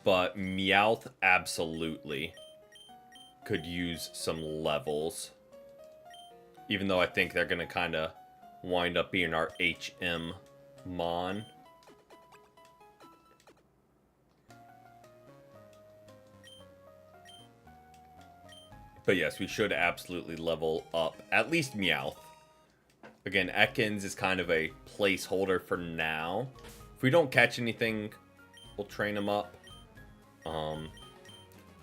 But Meowth absolutely could use some levels. Even though I think they're going to kind of wind up being our HM Mon. But yes, we should absolutely level up at least Meowth. Again, Ekans is kind of a placeholder for now. If we don't catch anything, we'll train him up.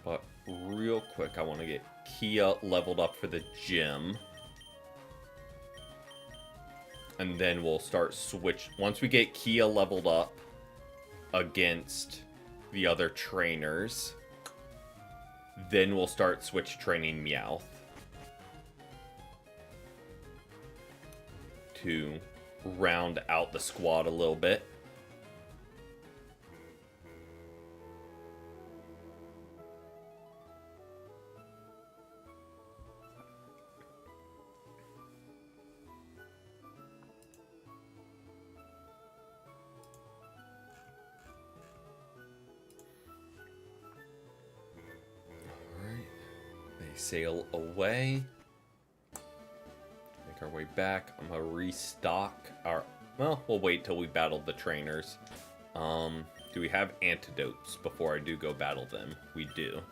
But real quick, I want to get Kia leveled up for the gym. And then we'll start switch. Once we get Kia leveled up against the other trainers, then we'll start switch training Meowth to round out the squad a little bit. Sail away. Make our way back. I'm gonna restock our... Well, we'll wait till we battle the trainers. Do we have antidotes before I do go battle them? We do.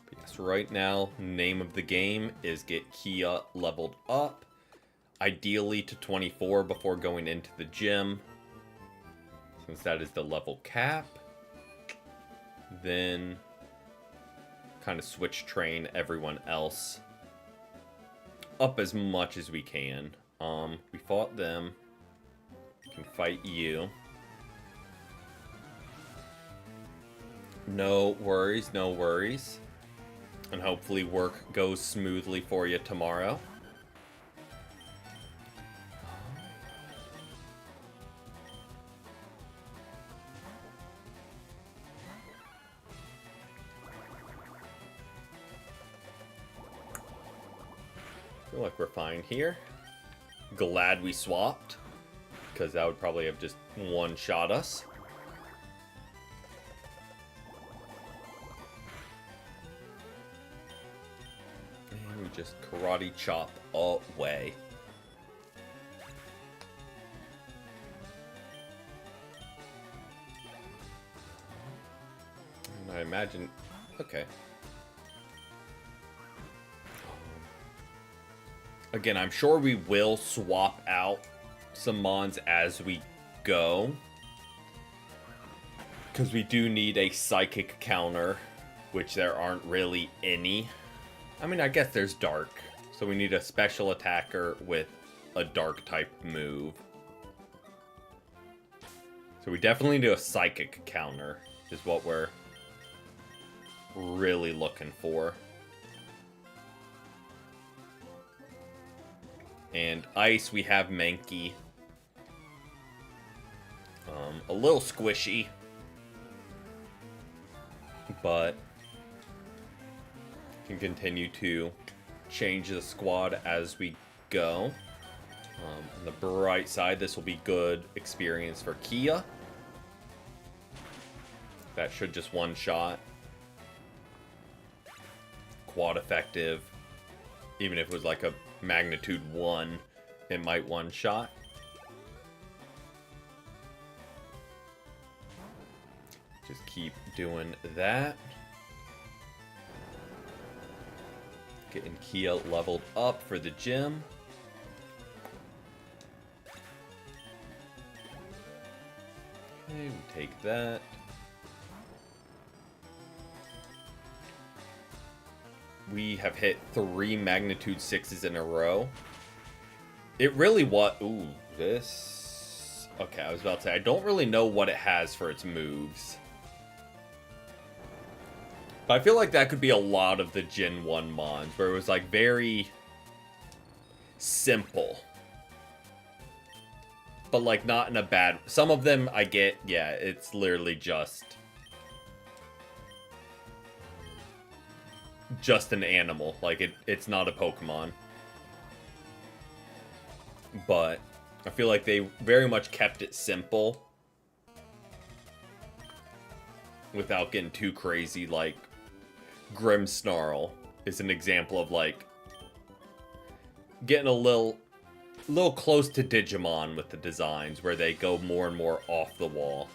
But yes, right now, name of the game is get Kia leveled up. Ideally to 24 before going into the gym. since that is the level cap. Then kind of switch train everyone else up as much as we can. We fought them. We can fight you. No worries, no worries. And hopefully work goes smoothly for you tomorrow. Feel like we're fine here. Glad we swapped, because that would probably have just one-shot us. And we just karate chop away. And I imagine... Okay. Again, I'm sure we will swap out some mons as we go, because we do need a psychic counter, which there aren't really any. I mean, I guess there's dark, so we need a special attacker with a dark type move. So we definitely need a psychic counter, is what we're really looking for. And ice, we have Mankey. A little squishy, but can continue to change the squad as we go. On the bright side, this will be good experience for Kia. That should just one-shot. Quad effective. Even if it was like a magnitude 1, it might one-shot. Just keep doing that. Getting Kia leveled up for the gym. Okay, we take that. We have hit 3 magnitude 6s in a row. It really Ooh, this... Okay, I was about to say, I don't really know what it has for its moves. But I feel like that could be a lot of the Gen 1 mons, where it was like very simple. But like not in a bad... Some of them I get, yeah, it's literally just an animal. Like it's not a Pokemon. But I feel like they very much kept it simple without getting too crazy. Like Grimmsnarl is an example of like getting a little close to Digimon with the designs, where they go more and more off the wall.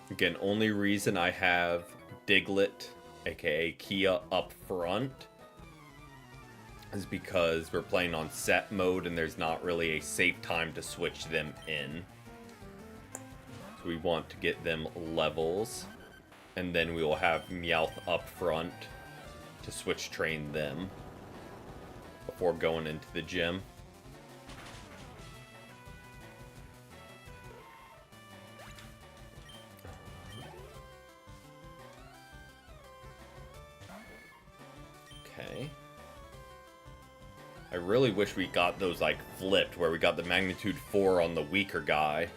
Again, only reason I have Diglett, aka Kia, up front is because we're playing on set mode and there's not really a safe time to switch them in. So we want to get them levels, and then we will have Meowth up front to switch train them before going into the gym. Okay. I really wish we got those like flipped, where we got the magnitude 4 on the weaker guy.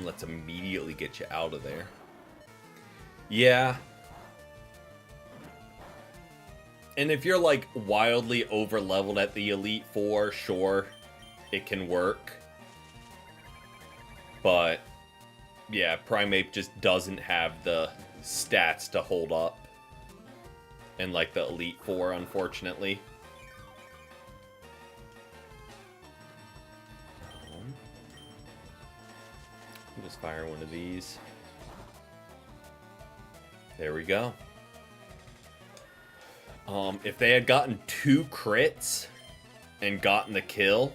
Let's immediately get you out of there. Yeah. And if you're like wildly over leveled at the Elite Four, sure, it can work. But yeah, Primeape just doesn't have the stats to hold up in like the Elite Four, unfortunately. Just fire one of these. There we go. If they had gotten 2 crits and gotten the kill,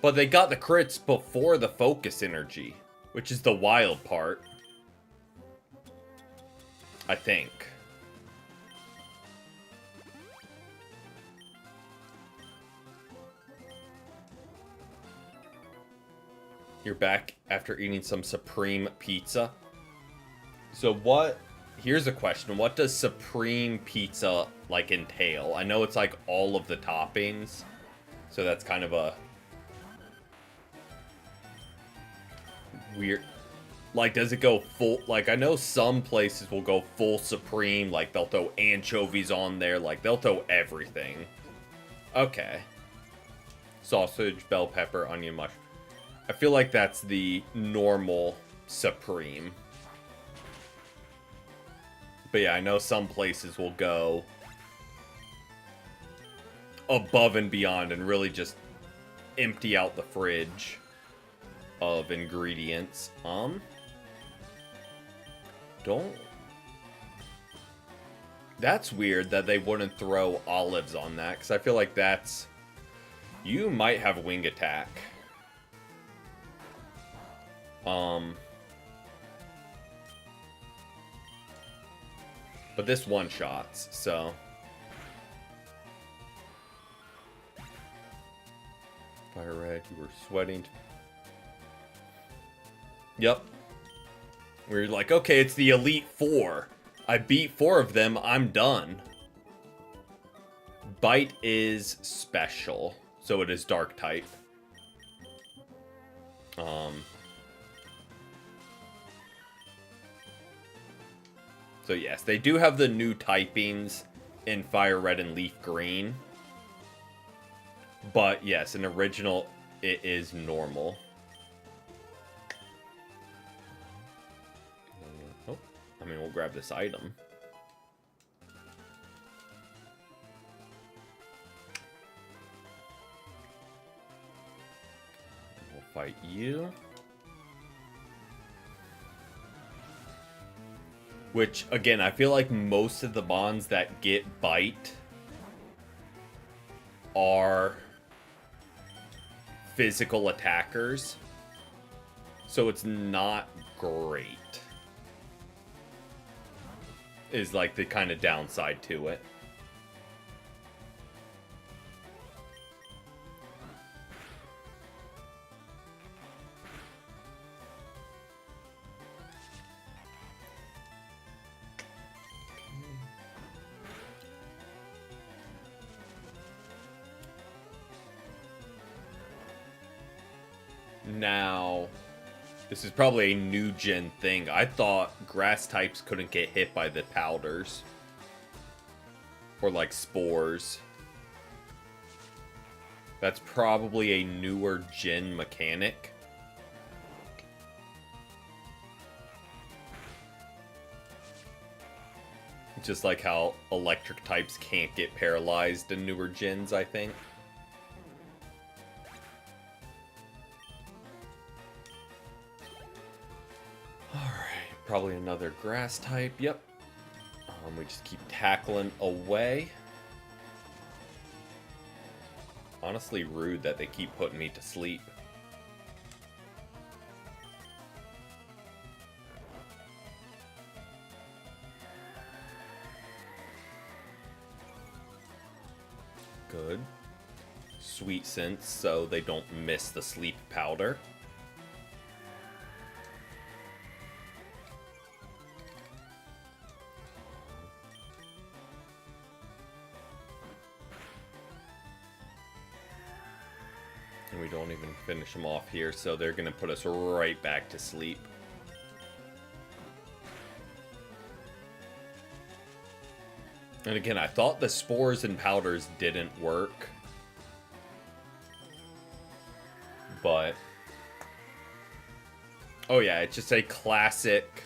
but they got the crits before the focus energy, which is the wild part, I think. You're back after eating some Supreme Pizza. So what... Here's a question. What does Supreme Pizza, like, entail? I know it's, like, all of the toppings. So that's kind of a... weird... Like, does it go full... Like, I know some places will go full Supreme. Like, they'll throw anchovies on there. Like, they'll throw everything. Okay. Sausage, bell pepper, onion, mushroom. I feel like that's the normal Supreme. But yeah, I know some places will go above and beyond and really just empty out the fridge of ingredients. That's weird that they wouldn't throw olives on that, because I feel like that's... You might have wing attack. But this one-shots, so... FireRed, you were sweating. Yep. We're like, okay, it's the Elite Four. I beat 4 of them, I'm done. Bite is special, so it is Dark type. So yes, they do have the new typings in FireRed and Leaf Green. But yes, in original, it is normal. Oh, I mean, we'll grab this item. We'll fight you. Which, again, I feel like most of the mons that get bite are physical attackers. So it's not great. Is like the kind of downside to it. Now, this is probably a new gen thing. I thought grass types couldn't get hit by the powders. Or like spores. That's probably a newer gen mechanic. Just like how electric types can't get paralyzed in newer gens, I think. Probably another grass type, yep. We just keep tackling away. Honestly rude that they keep putting me to sleep. Good. Sweet scents so they don't miss the sleep powder. And we don't even finish them off here, so they're going to put us right back to sleep. And again, I thought the spores and powders didn't work. But... oh yeah, it's just a classic...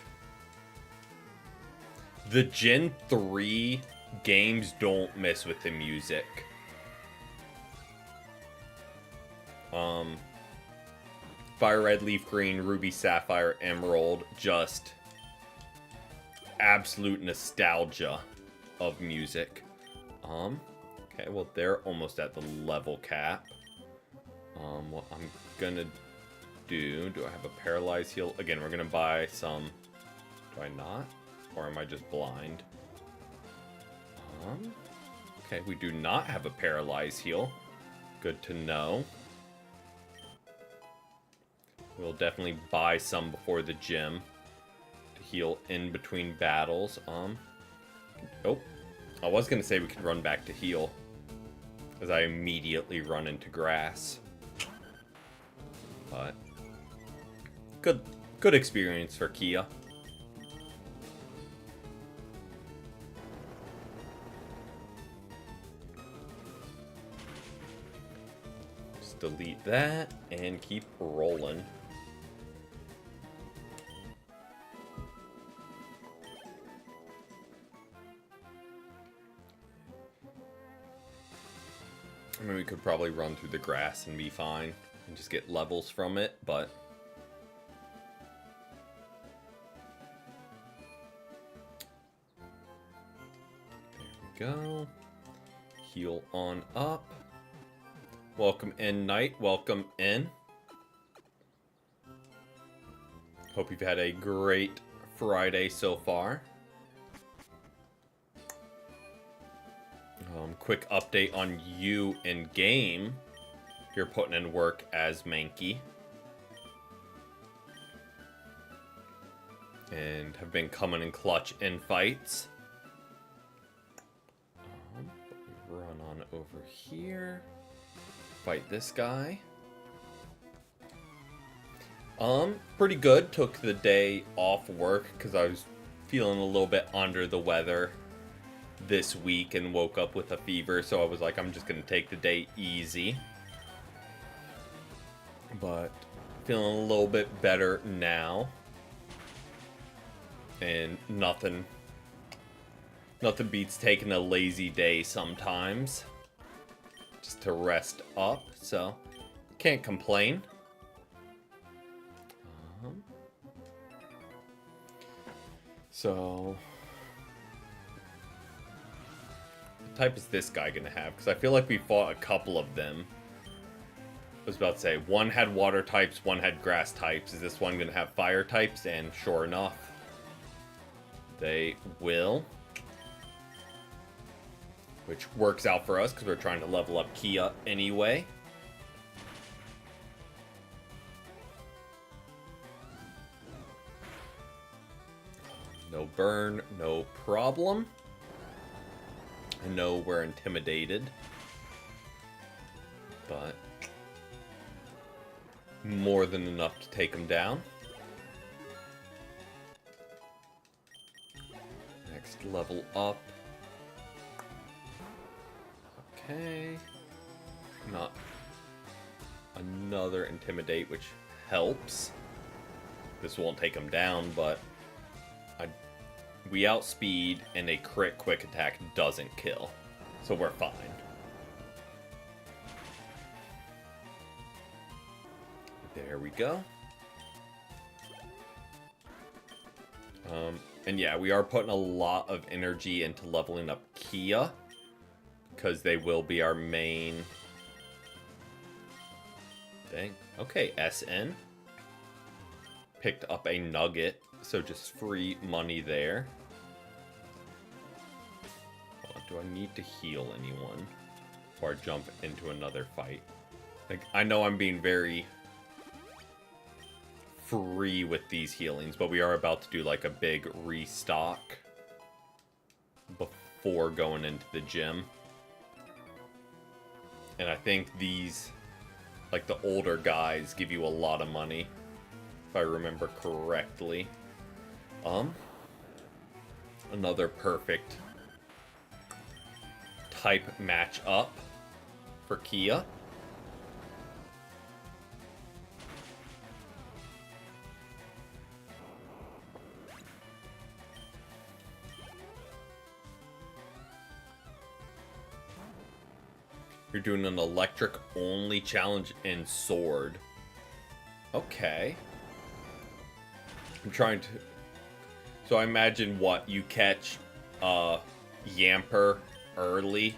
The Gen 3 games don't mess with the music. Fire Red, Leaf Green, Ruby, Sapphire, Emerald, just absolute nostalgia of music. Okay, well, they're almost at the level cap. What I'm gonna do I have a paralyzed heal? Again, we're gonna buy some. Do I not? Or am I just blind? Okay, we do not have a paralyzed heal. Good to know. We'll definitely buy some before the gym to heal in between battles. Oh, I was gonna say we could run back to heal, as I immediately run into grass. But good experience for Kia. Just delete that and keep rolling. I mean, we could probably run through the grass and be fine and just get levels from it, but there we go. Heal on up. Welcome in, Knight. Welcome in. Hope you've had a great Friday so far. Quick update on you in game. You're putting in work as Mankey. And have been coming in clutch in fights. Run on over here. Fight this guy. Pretty good. Took the day off work because I was feeling a little bit under the weather this week and woke up with a fever, so I was like, I'm just gonna take the day easy. But feeling a little bit better now, and nothing beats taking a lazy day sometimes just to rest up, so can't complain. So type is this guy gonna have? Because I feel like we fought a couple of them. I was about to say, one had water types, one had grass types. Is this one gonna have fire types? And sure enough, they will. Which works out for us because we're trying to level up Kia anyway. No burn, no problem. I know we're intimidated, but more than enough to take him down. Next level up. Okay. Not another intimidate, which helps. This won't take him down, but we outspeed, and a crit quick attack doesn't kill. So we're fine. There we go. And yeah, we are putting a lot of energy into leveling up Kia, because they will be our main thing. Okay, SN. Picked up a nugget. So just free money there. Do I need to heal anyone before I jump into another fight? Like, I know I'm being very free with these healings, but we are about to do like a big restock before going into the gym. And I think these, like the older guys, give you a lot of money, if I remember correctly. Another perfect type match up for Kia. You're doing an electric only challenge in Sword. Okay. I'm trying to... So I imagine what? You catch Yamper early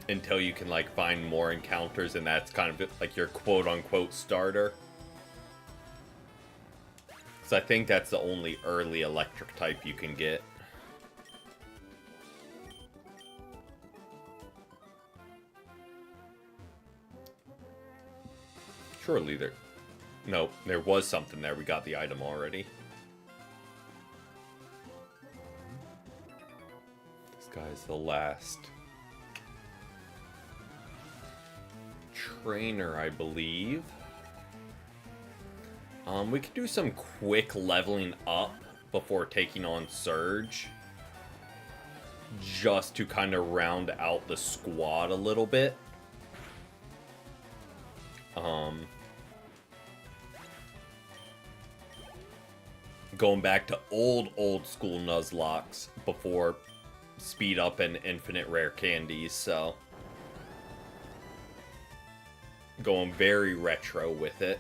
until you can, like, find more encounters, and that's kind of like your quote-unquote starter. So I think that's the only early electric type you can get. Surely there... Nope, there was something there. We got the item already. This guy's the last trainer, I believe. We could do some quick leveling up before taking on Surge. Just to kind of round out the squad a little bit. Going back to old school Nuzlocks before speed up and infinite rare candies, so going very retro with it.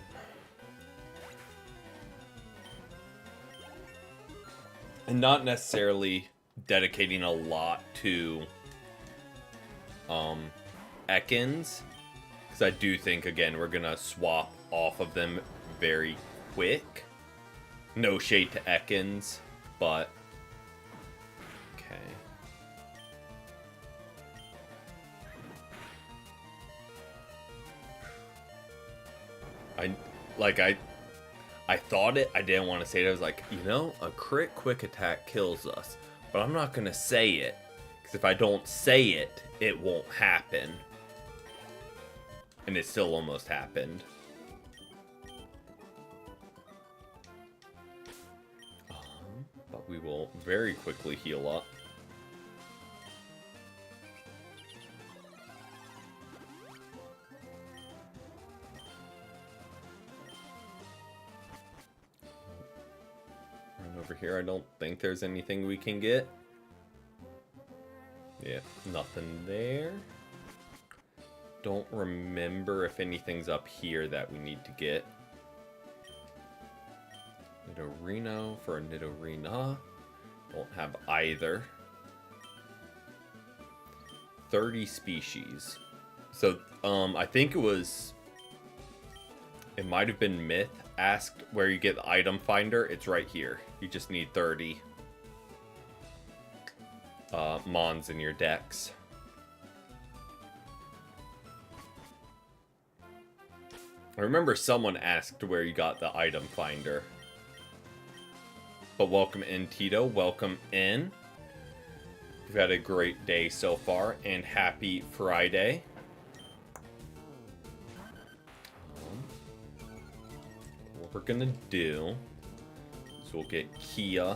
And not necessarily dedicating a lot to Ekans, because I do think, again, we're gonna swap off of them very quick. No shade to Ekans, but okay. I thought it. I didn't want to say it. I was like, you know, a crit quick attack kills us, but I'm not gonna say it, because if I don't say it, it won't happen. And it still almost happened. But we will very quickly heal up. Run over here. I don't think there's anything we can get. Yeah, nothing there. Don't remember if anything's up here that we need to get. Nidorino for a Nidorina. Don't have either. 30 species. So, I think it might have been Myth asked where you get the item finder. It's right here. You just need 30 Mons in your decks. I remember someone asked where you got the item finder. But welcome in, Tito. Welcome in. We've had a great day so far, and happy Friday. What we're gonna do is we'll get Kia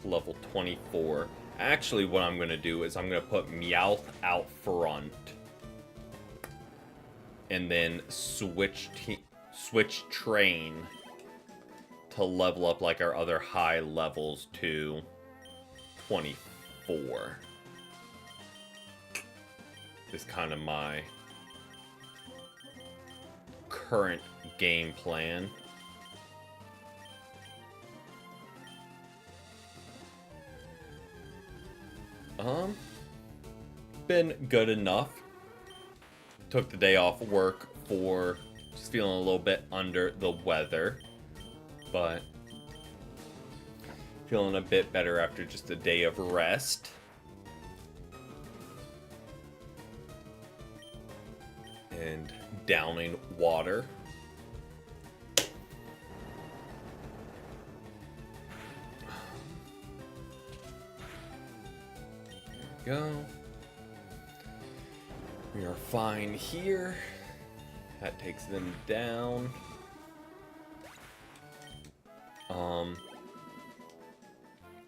to level 24. Actually, what I'm gonna do is I'm gonna put Meowth out front, and then switch train to level up like our other high levels to 24. Is kind of my current game plan. Been good enough. Took the day off work for just feeling a little bit under the weather. But feeling a bit better after just a day of rest. And downing water. There we go. We are fine here. That takes them down.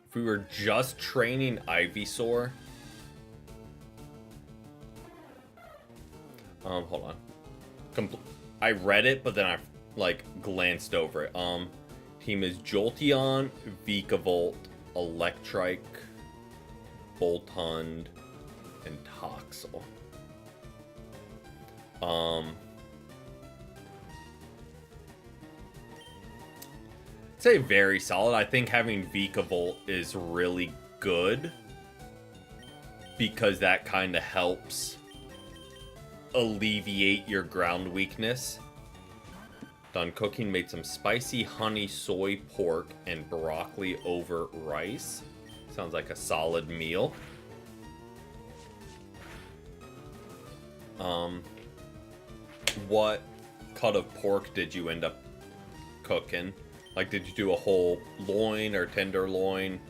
If we were just training Ivysaur. Hold on. I read it, but then I glanced over it. Team is Jolteon, Vikavolt, Electrike, Boltund, and Toxel. say very solid. I think having Vikavolt is really good because that kind of helps alleviate your ground weakness. Done cooking, made some spicy honey soy pork and broccoli over rice. Sounds like a solid meal. What cut of pork did you end up cooking? Like, did you do a whole loin or tenderloin?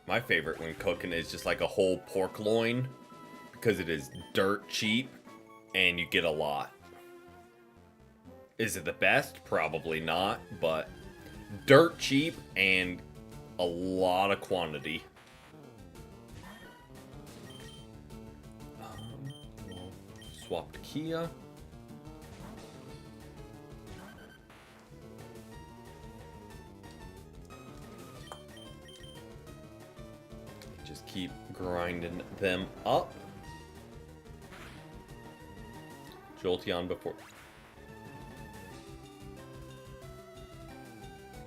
My favorite when cooking is just like a whole pork loin because it is dirt cheap and you get a lot. Is it the best? Probably not, but dirt cheap and a lot of quantity. Swapped Kia. Just keep grinding them up. Jolteon before.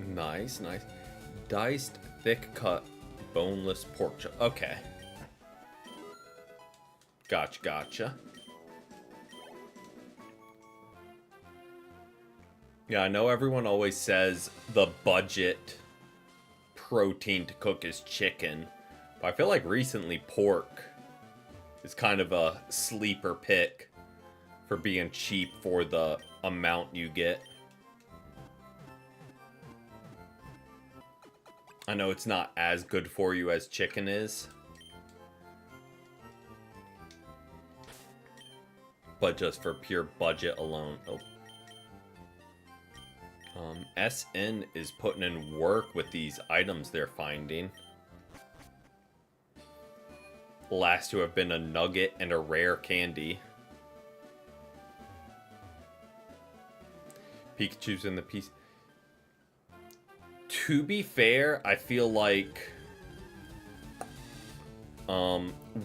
Nice, nice. Diced, thick cut, boneless pork chop. Okay. Gotcha, gotcha. Yeah, I know everyone always says the budget protein to cook is chicken, but I feel like recently pork is kind of a sleeper pick for being cheap for the amount you get. I know it's not as good for you as chicken is, but just for pure budget alone. Oh. SN is putting in work with these items they're finding. Last to have been a nugget and a rare candy. Pikachu's in the piece. To be fair, I feel like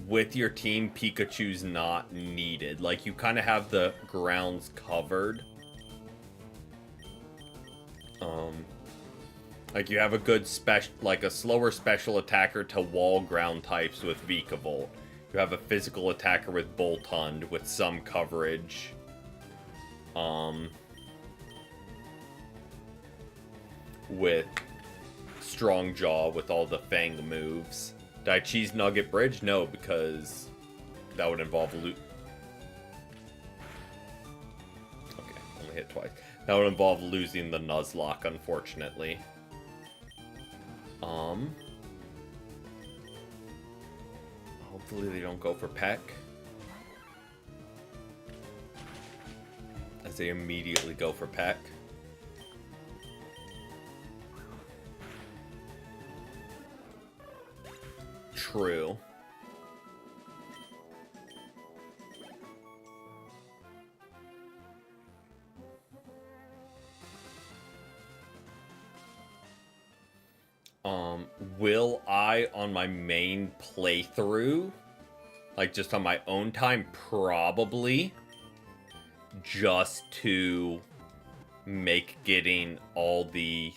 with your team, Pikachu's not needed. Like, you kind of have the grounds covered. Like, you have a good like a slower special attacker to wall ground types with Vikavolt. You have a physical attacker with Boltund with some coverage. With Strong Jaw with all the Fang moves. Did I cheese Nugget Bridge? No, because that would involve loot. Okay, only hit twice. That would involve losing the Nuzlocke, unfortunately. Hopefully they don't go for Peck. As they immediately go for Peck. True. Will I, on my main playthrough, like just on my own time, probably, just to make getting all the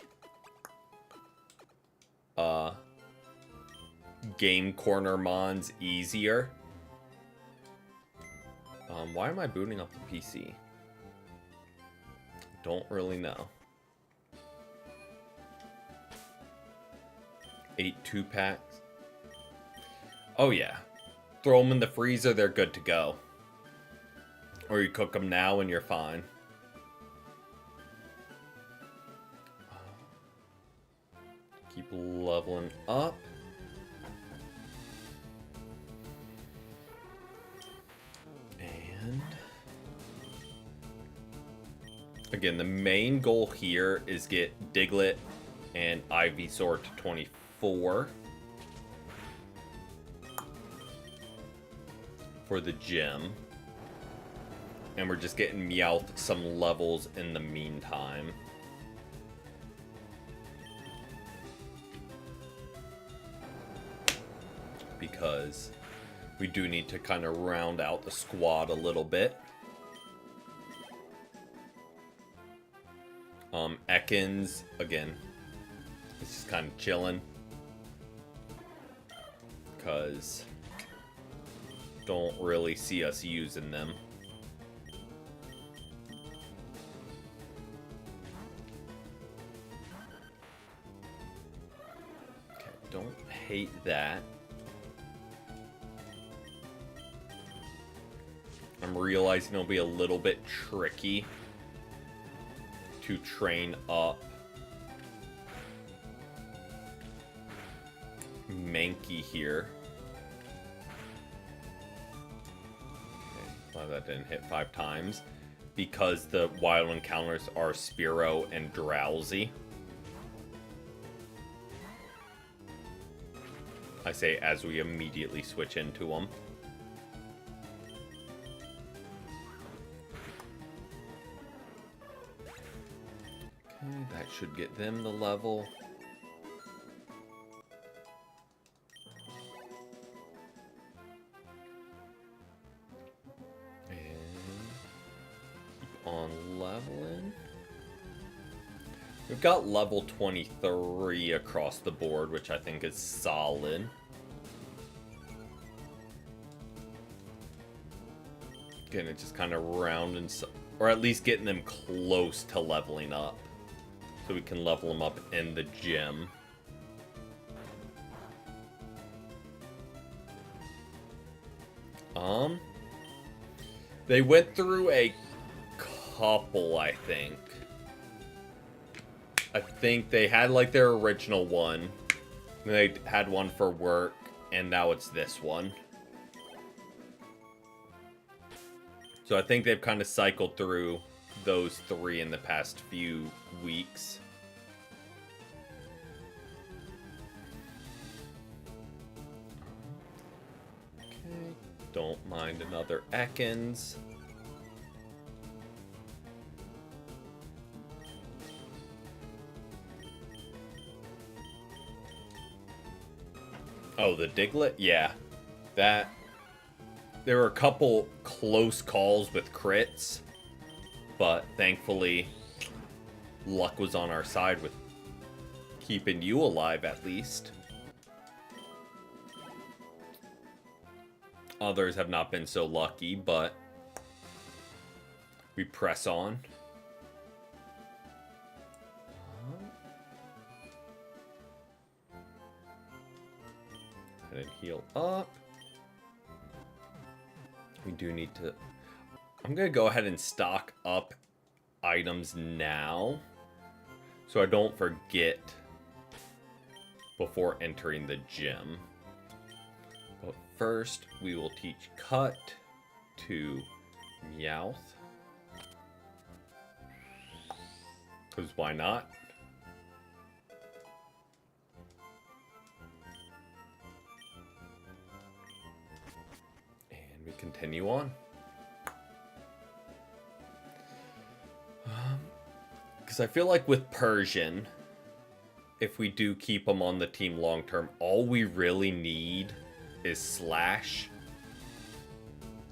game corner mons easier. Why am I booting up the PC? Don't really know. 8 2-packs. Oh yeah. Throw them in the freezer, they're good to go. Or you cook them now and you're fine. Keep leveling up. And again, the main goal here is get Diglett and Ivysaur to 24. For the gym. And we're just getting Meowth some levels in the meantime. Because we do need to kind of round out the squad a little bit. Ekans, again, it's just kind of chilling. Because don't really see us using them. Okay, don't hate that. I'm realizing it'll be a little bit tricky to train up Mankey here. Okay, well, that didn't hit 5 times because the wild encounters are Spearow and Drowsy. I say as we immediately switch into them. Okay, that should get them the level. Leveling. We've got level 23 across the board, which I think is solid. Again, it's just kind of rounding, or at least getting them close to leveling up, so we can level them up in the gym. They went through a couple, I think. I think they had like their original one, and they had one for work, and now it's this one. So I think they've kind of cycled through those 3 in the past few weeks. Okay, don't mind another Ekans. Oh, the Diglett? Yeah. That... There were a couple close calls with crits, but thankfully, luck was on our side with keeping you alive, at least. Others have not been so lucky, but we press on. And heal up. We do need to... I'm going to go ahead and stock up items now, so I don't forget before entering the gym. But first, we will teach Cut to Meowth. Because why not? We continue on. Because I feel like with Persian, if we do keep him on the team long term, all we really need is Slash.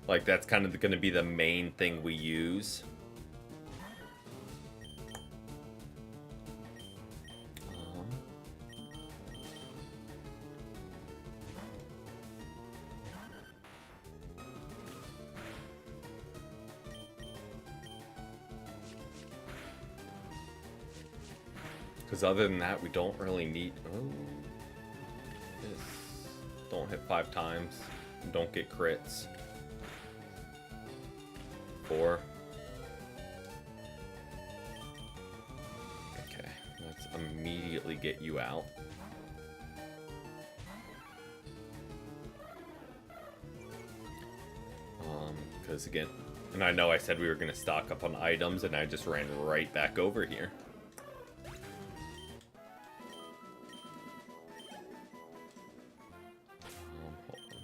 Like, that's kind of going to be the main thing we use. Because other than that, we don't really need... Oh. This. Don't hit 5 times. Don't get crits. 4. Okay. Let's immediately get you out. Because again... And I know I said we were going to stock up on items, and I just ran right back over here.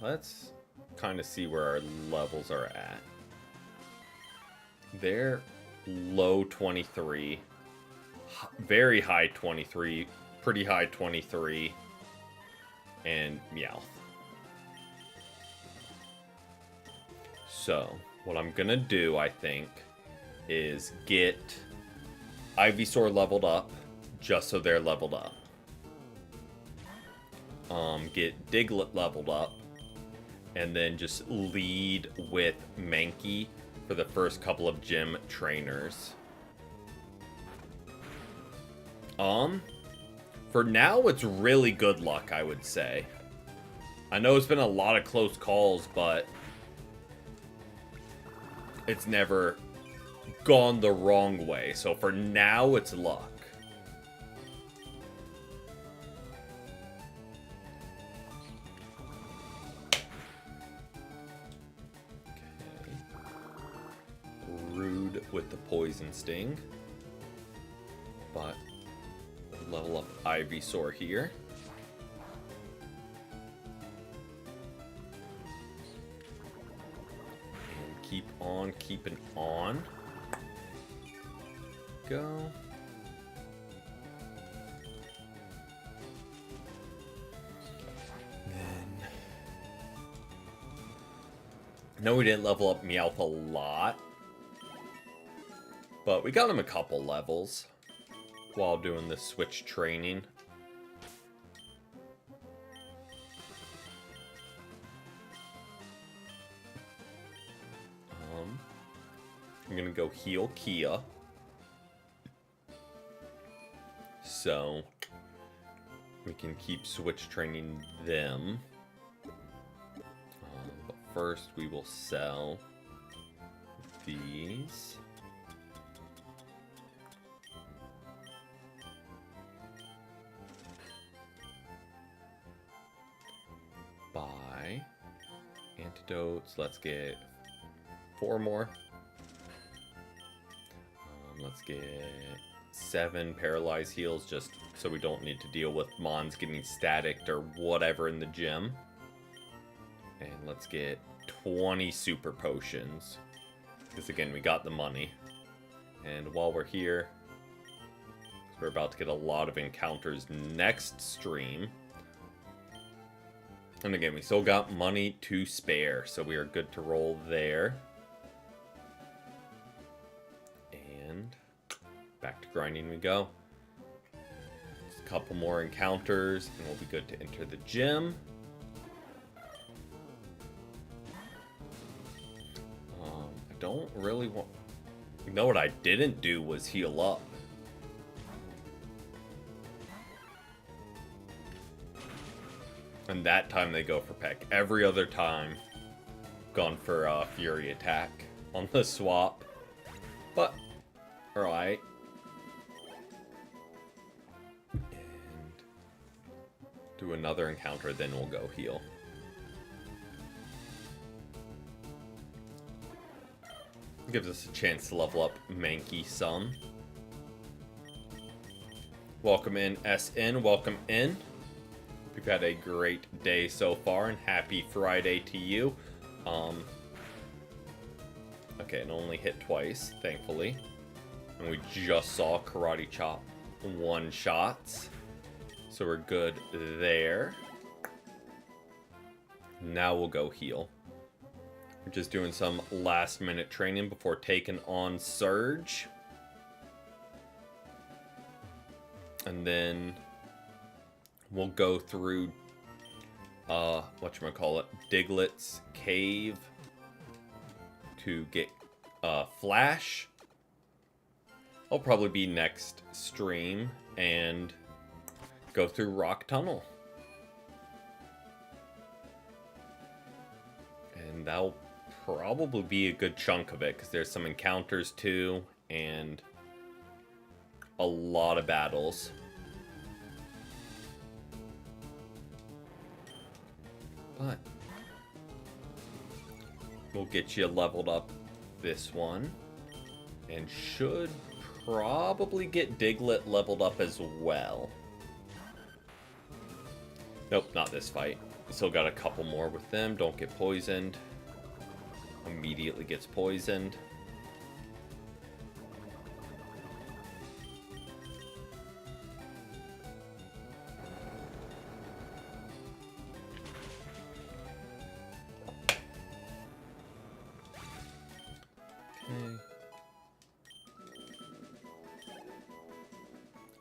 Let's kind of see where our levels are at. They're low 23, very high 23, pretty high 23, and Meowth. So, what I'm gonna do, I think, is get Ivysaur leveled up, just so they're leveled up. Get Diglett leveled up, and then just lead with Mankey for the first couple of gym trainers. For now, it's really good luck, I would say. I know it's been a lot of close calls, but it's never gone the wrong way. So for now, it's luck. Okay. Rude with the Poison Sting. But we'll level up Ivysaur here. Keep on keeping on. Go. Then, no, we didn't level up Meowth a lot, but we got him a couple levels while doing the switch training. I'm gonna go heal Kia. So we can keep switch training them. But first we will sell these. Buy antidotes. Let's get 4 more. Let's get 7 paralyzed heals, just so we don't need to deal with Mons getting staticked or whatever in the gym. And let's get 20 super potions, because again, we got the money. And while we're here, we're about to get a lot of encounters next stream. And again, we still got money to spare, so we are good to roll there. Back to grinding we go. Just a couple more encounters, and we'll be good to enter the gym. I don't really want... You know what I didn't do was heal up. And that time they go for Peck. Every other time, gone for Fury Attack on the swap. But, alright. Do another encounter, then we'll go heal. Gives us a chance to level up Mankey some. Welcome in, SN. Welcome in. We've had a great day so far, and happy Friday to you. Okay, it only hit twice, thankfully. And we just saw Karate Chop one-shots. So we're good there. Now we'll go heal. We're just doing some last minute training before taking on Surge. And then we'll go through whatchamacallit, Diglett's cave to get Flash. I'll probably be next stream and go through Rock Tunnel. And that'll probably be a good chunk of it, because there's some encounters too, and a lot of battles. But we'll get you leveled up this one, and should probably get Diglett leveled up as well. Nope, not this fight. Still got a couple more with them. Don't get poisoned. Immediately gets poisoned. Okay.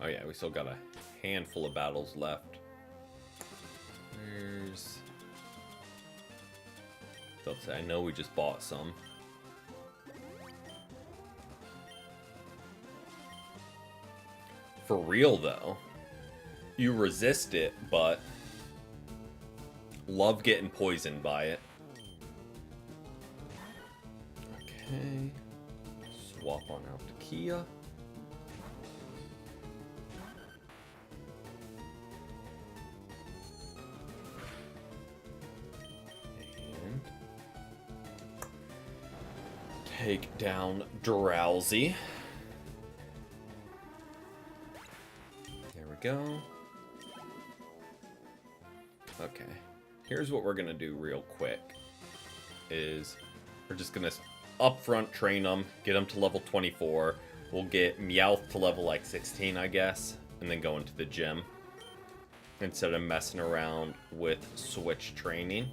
yeah, we still got a handful of battles left. There's... I know we just bought some. For real, though. You resist it, but... love getting poisoned by it. Okay. Swap on out to Kia. And take down Drowsy. There we go. Okay. Here's what we're gonna do real quick. Is we're just gonna upfront train them, get them to level 24. We'll get Meowth to level like 16, I guess, and then go into the gym instead of messing around with switch training.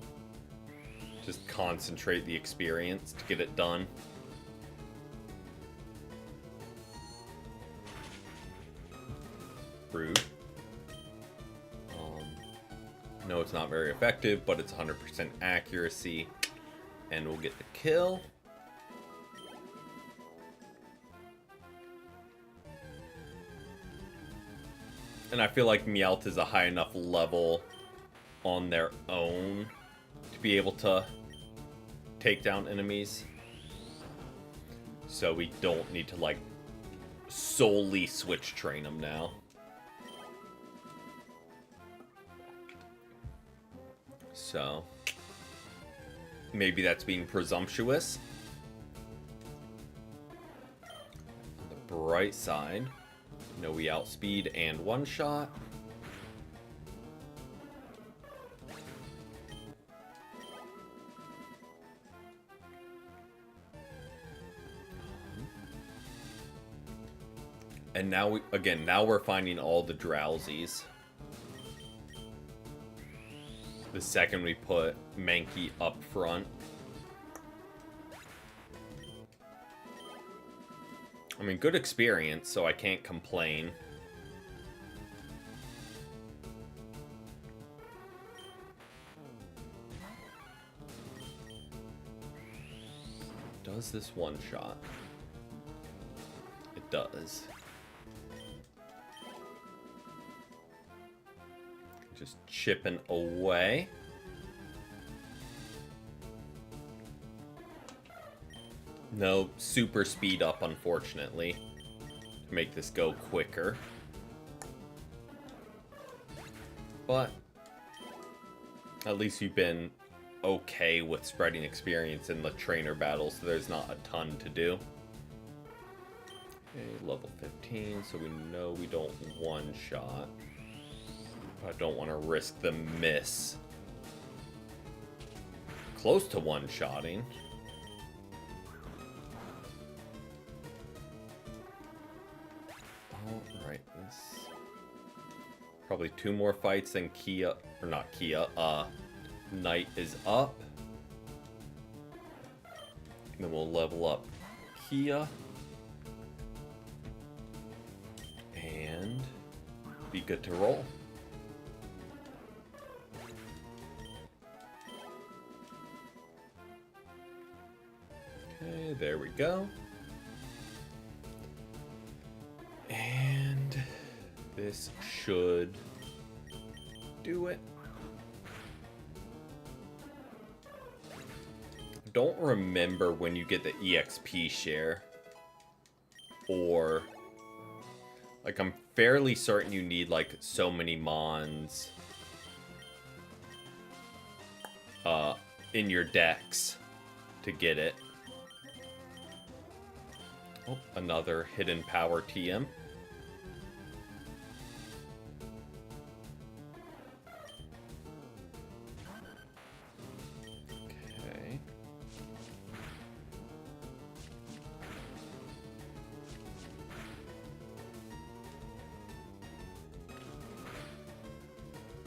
Just concentrate the experience to get it done. Rude. No, it's not very effective, but it's 100% accuracy, and we'll get the kill. And I feel like Meowth is a high enough level on their own to be able to take down enemies. So we don't need to, like, solely switch train them now. So, maybe that's being presumptuous. On the bright side, you know, we outspeed and one-shot. And now, now we're finding all the Drowsies. The second we put Mankey up front. I mean, good experience, so I can't complain. Does this one shot? It does. Just chipping away. No super speed up, unfortunately, to make this go quicker. But at least you've been okay with spreading experience in the trainer battles, so there's not a ton to do. Okay, level 15, so we know we don't one-shot. I don't want to risk the miss. Close to one-shotting. Alright, this... probably 2 more fights, then Kia... or not Kia, Knight is up. And then we'll level up Kia. And be good to roll. Okay, there we go. And this should do it. Don't remember when you get the EXP share. Or, like, I'm fairly certain you need, like, so many mons in your decks to get it. Oh, another hidden power TM. Okay.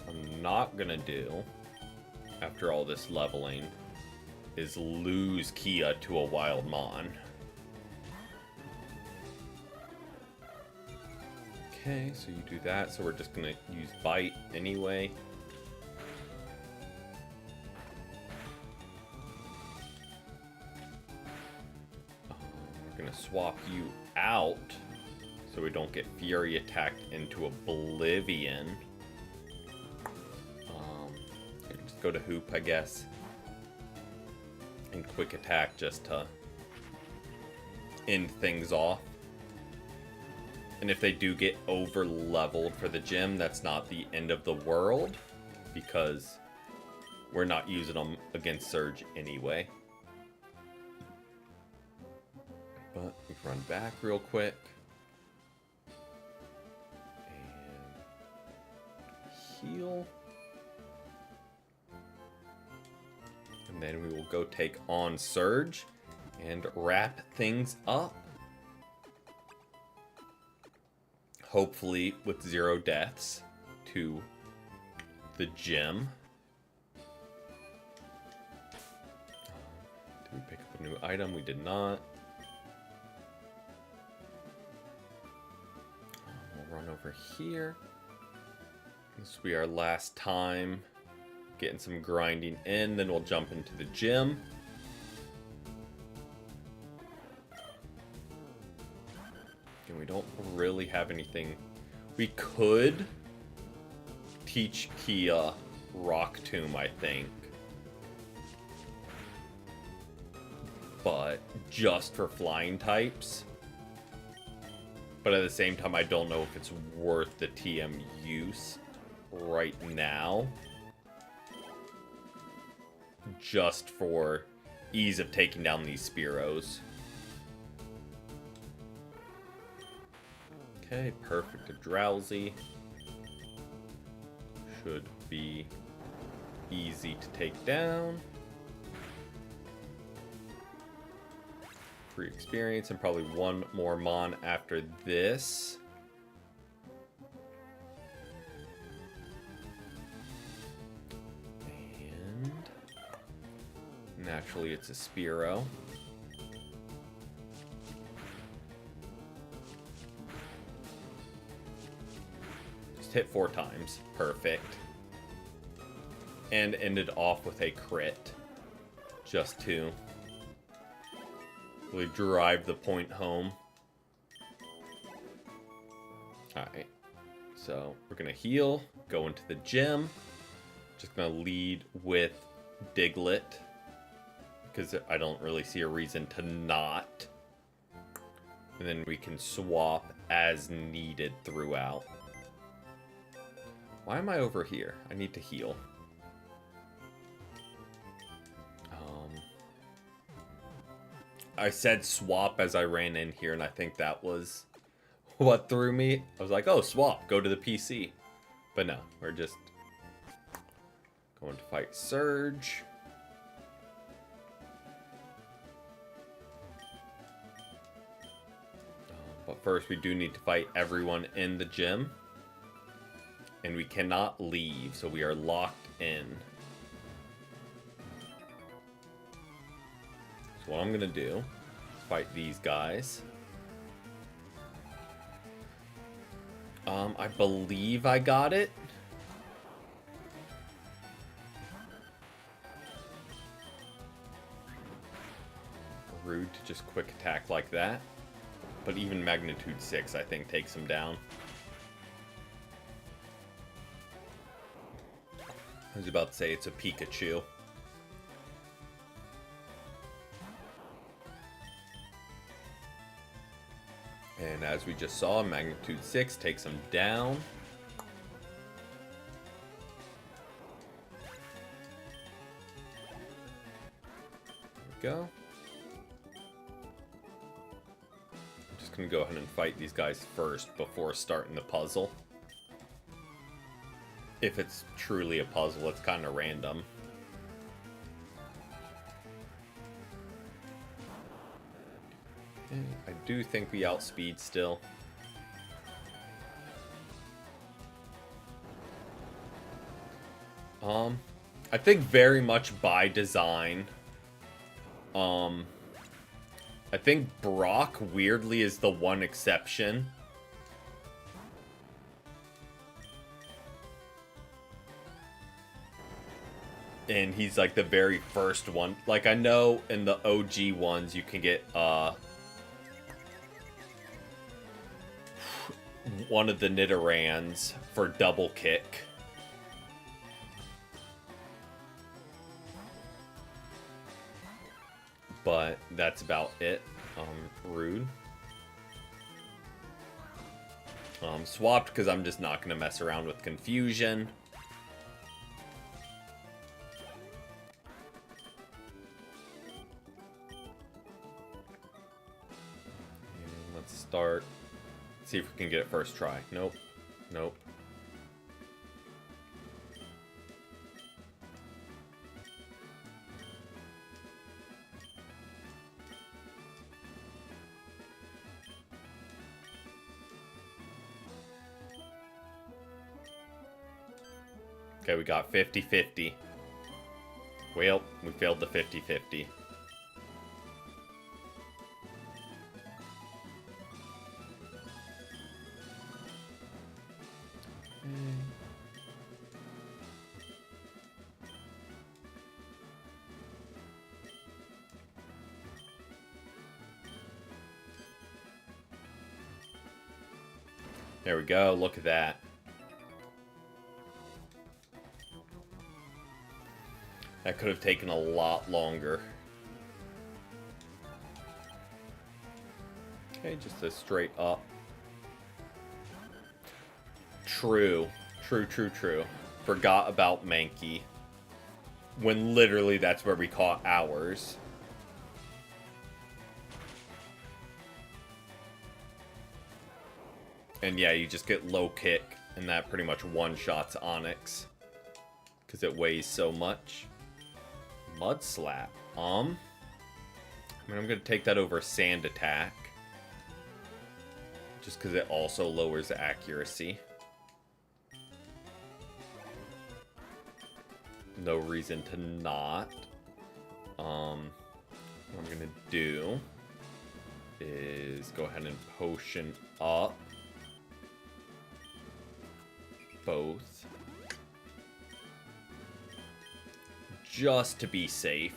I'm not gonna do, after all this leveling, is lose Kia to a wild mon. Okay, so you do that. So we're just gonna use bite anyway. We're gonna swap you out so we don't get Fury attacked into oblivion. Just go to Hoop, I guess, and quick attack just to end things off. And if they do get over leveled for the gym, that's not the end of the world, because we're not using them against Surge anyway. But we can run back real quick. And heal. And then we will go take on Surge and wrap things up. Hopefully with 0 deaths to the gym. Did we pick up a new item? We did not. We'll run over here. This will be our last time getting some grinding in. Then we'll jump into the gym. And we don't really have anything. We could teach Kia Rock Tomb, I think. But just for flying types. But at the same time, I don't know if it's worth the TM use right now. Just for ease of taking down these Spearows. Okay, perfect. A Drowsy should be easy to take down. Free experience and probably one more Mon after this. And naturally it's a Spearow. Hit 4 times. Perfect. And ended off with a crit. Just to really drive the point home. Alright. So we're going to heal. Go into the gym. Just going to lead with Diglett. Because I don't really see a reason to not. And then we can swap as needed throughout. Why am I over here? I need to heal. I said swap as I ran in here, and I think that was what threw me. I was like, oh, swap, go to the PC. But no, we're just going to fight Surge. But first, we do need to fight everyone in the gym. And we cannot leave, so we are locked in. So what I'm going to do is fight these guys. I believe I got it. Rude to just quick attack like that. But even magnitude 6, I think, takes him down. I was about to say it's a Pikachu. And as we just saw, magnitude 6 takes him down. There we go. I'm just going to go ahead and fight these guys first before starting the puzzle. If it's truly a puzzle, it's kind of random. Okay, I do think we outspeed still. I think very much by design. I think Brock weirdly is the one exception. And he's like the very first one. Like, I know in the OG ones you can get one of the Nidorans for double kick. But that's about it. Rude. Swapped because I'm just not going to mess around with confusion. And let's start. See if we can get it first try. Nope. Nope. Okay, we got 50-50. Well, we failed the 50-50. There we go, look at that. That could have taken a lot longer. Okay, just a straight up. True. True. Forgot about Mankey. When literally that's where we caught ours. And yeah, you just get low kick, and that pretty much one-shots Onyx. Because it weighs so much. Mud Slap. I mean, I'm going to take that over Sand Attack. Just because it also lowers accuracy. No reason to not. What I'm going to do is go ahead and potion up both. Just to be safe.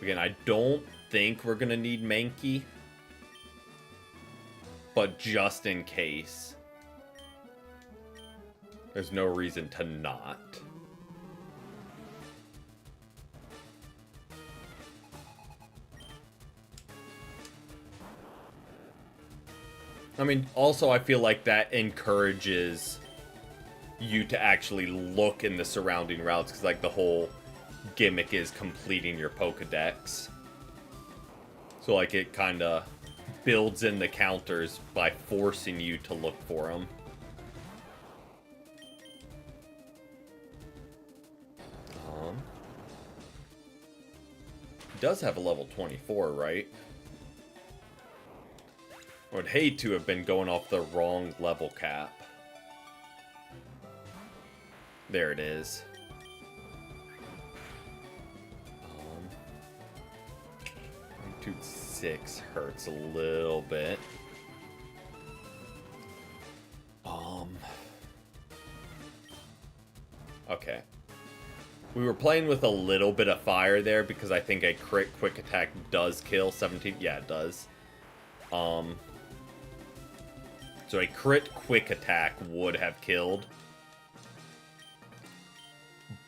Again, I don't think we're going to need Mankey. But just in case. There's no reason to not. I mean, also I feel like that encourages you to actually look in the surrounding routes, because like the whole gimmick is completing your Pokedex. So like it kind of builds in the counters by forcing you to look for them. He does have a level 24, right? I would hate to have been going off the wrong level cap. There it is. 6 hurts a little bit. Okay. We were playing with a little bit of fire there because I think a crit quick attack does kill 17. Yeah, it does. So a crit quick attack would have killed.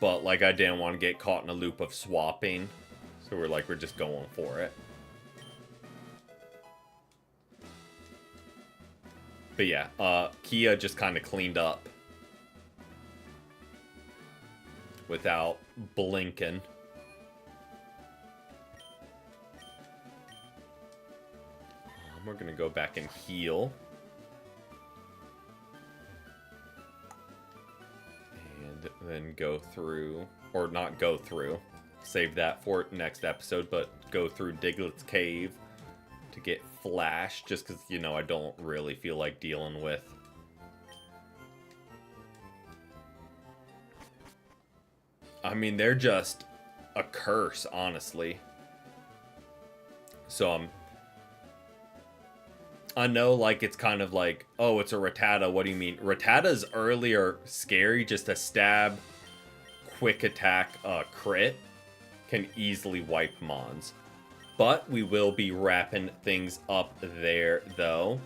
But like I didn't want to get caught in a loop of swapping. So we're just going for it. But yeah, Kia just kind of cleaned up without blinking. We're going to go back and heal. And then go through, or not go through, save that for next episode, but go through Diglett's Cave to get Flash, just because, you know, I don't really feel like dealing with I mean, they're just a curse, honestly. So I know, like, it's kind of like, oh, it's a Rattata. What do you mean? Rattatas early are scary, just a stab, quick attack, crit. can easily wipe Mons. But we will be wrapping things up there, though.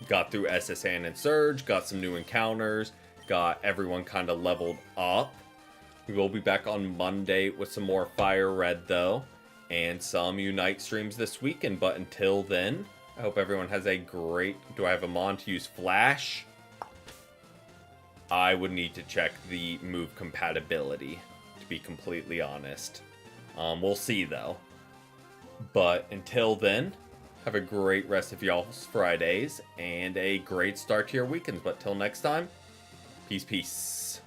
Got through SSN and Surge, got some new encounters, got everyone kind of leveled up. We will be back on Monday with some more FireRed, though, and some Unite streams this weekend. But until then, I hope everyone has a great... Do I have a Mon to use Flash? I would need to check the move compatibility, to be completely honest. We'll see, though. But until then, have a great rest of y'all's Fridays and a great start to your weekends. But till next time, peace, peace.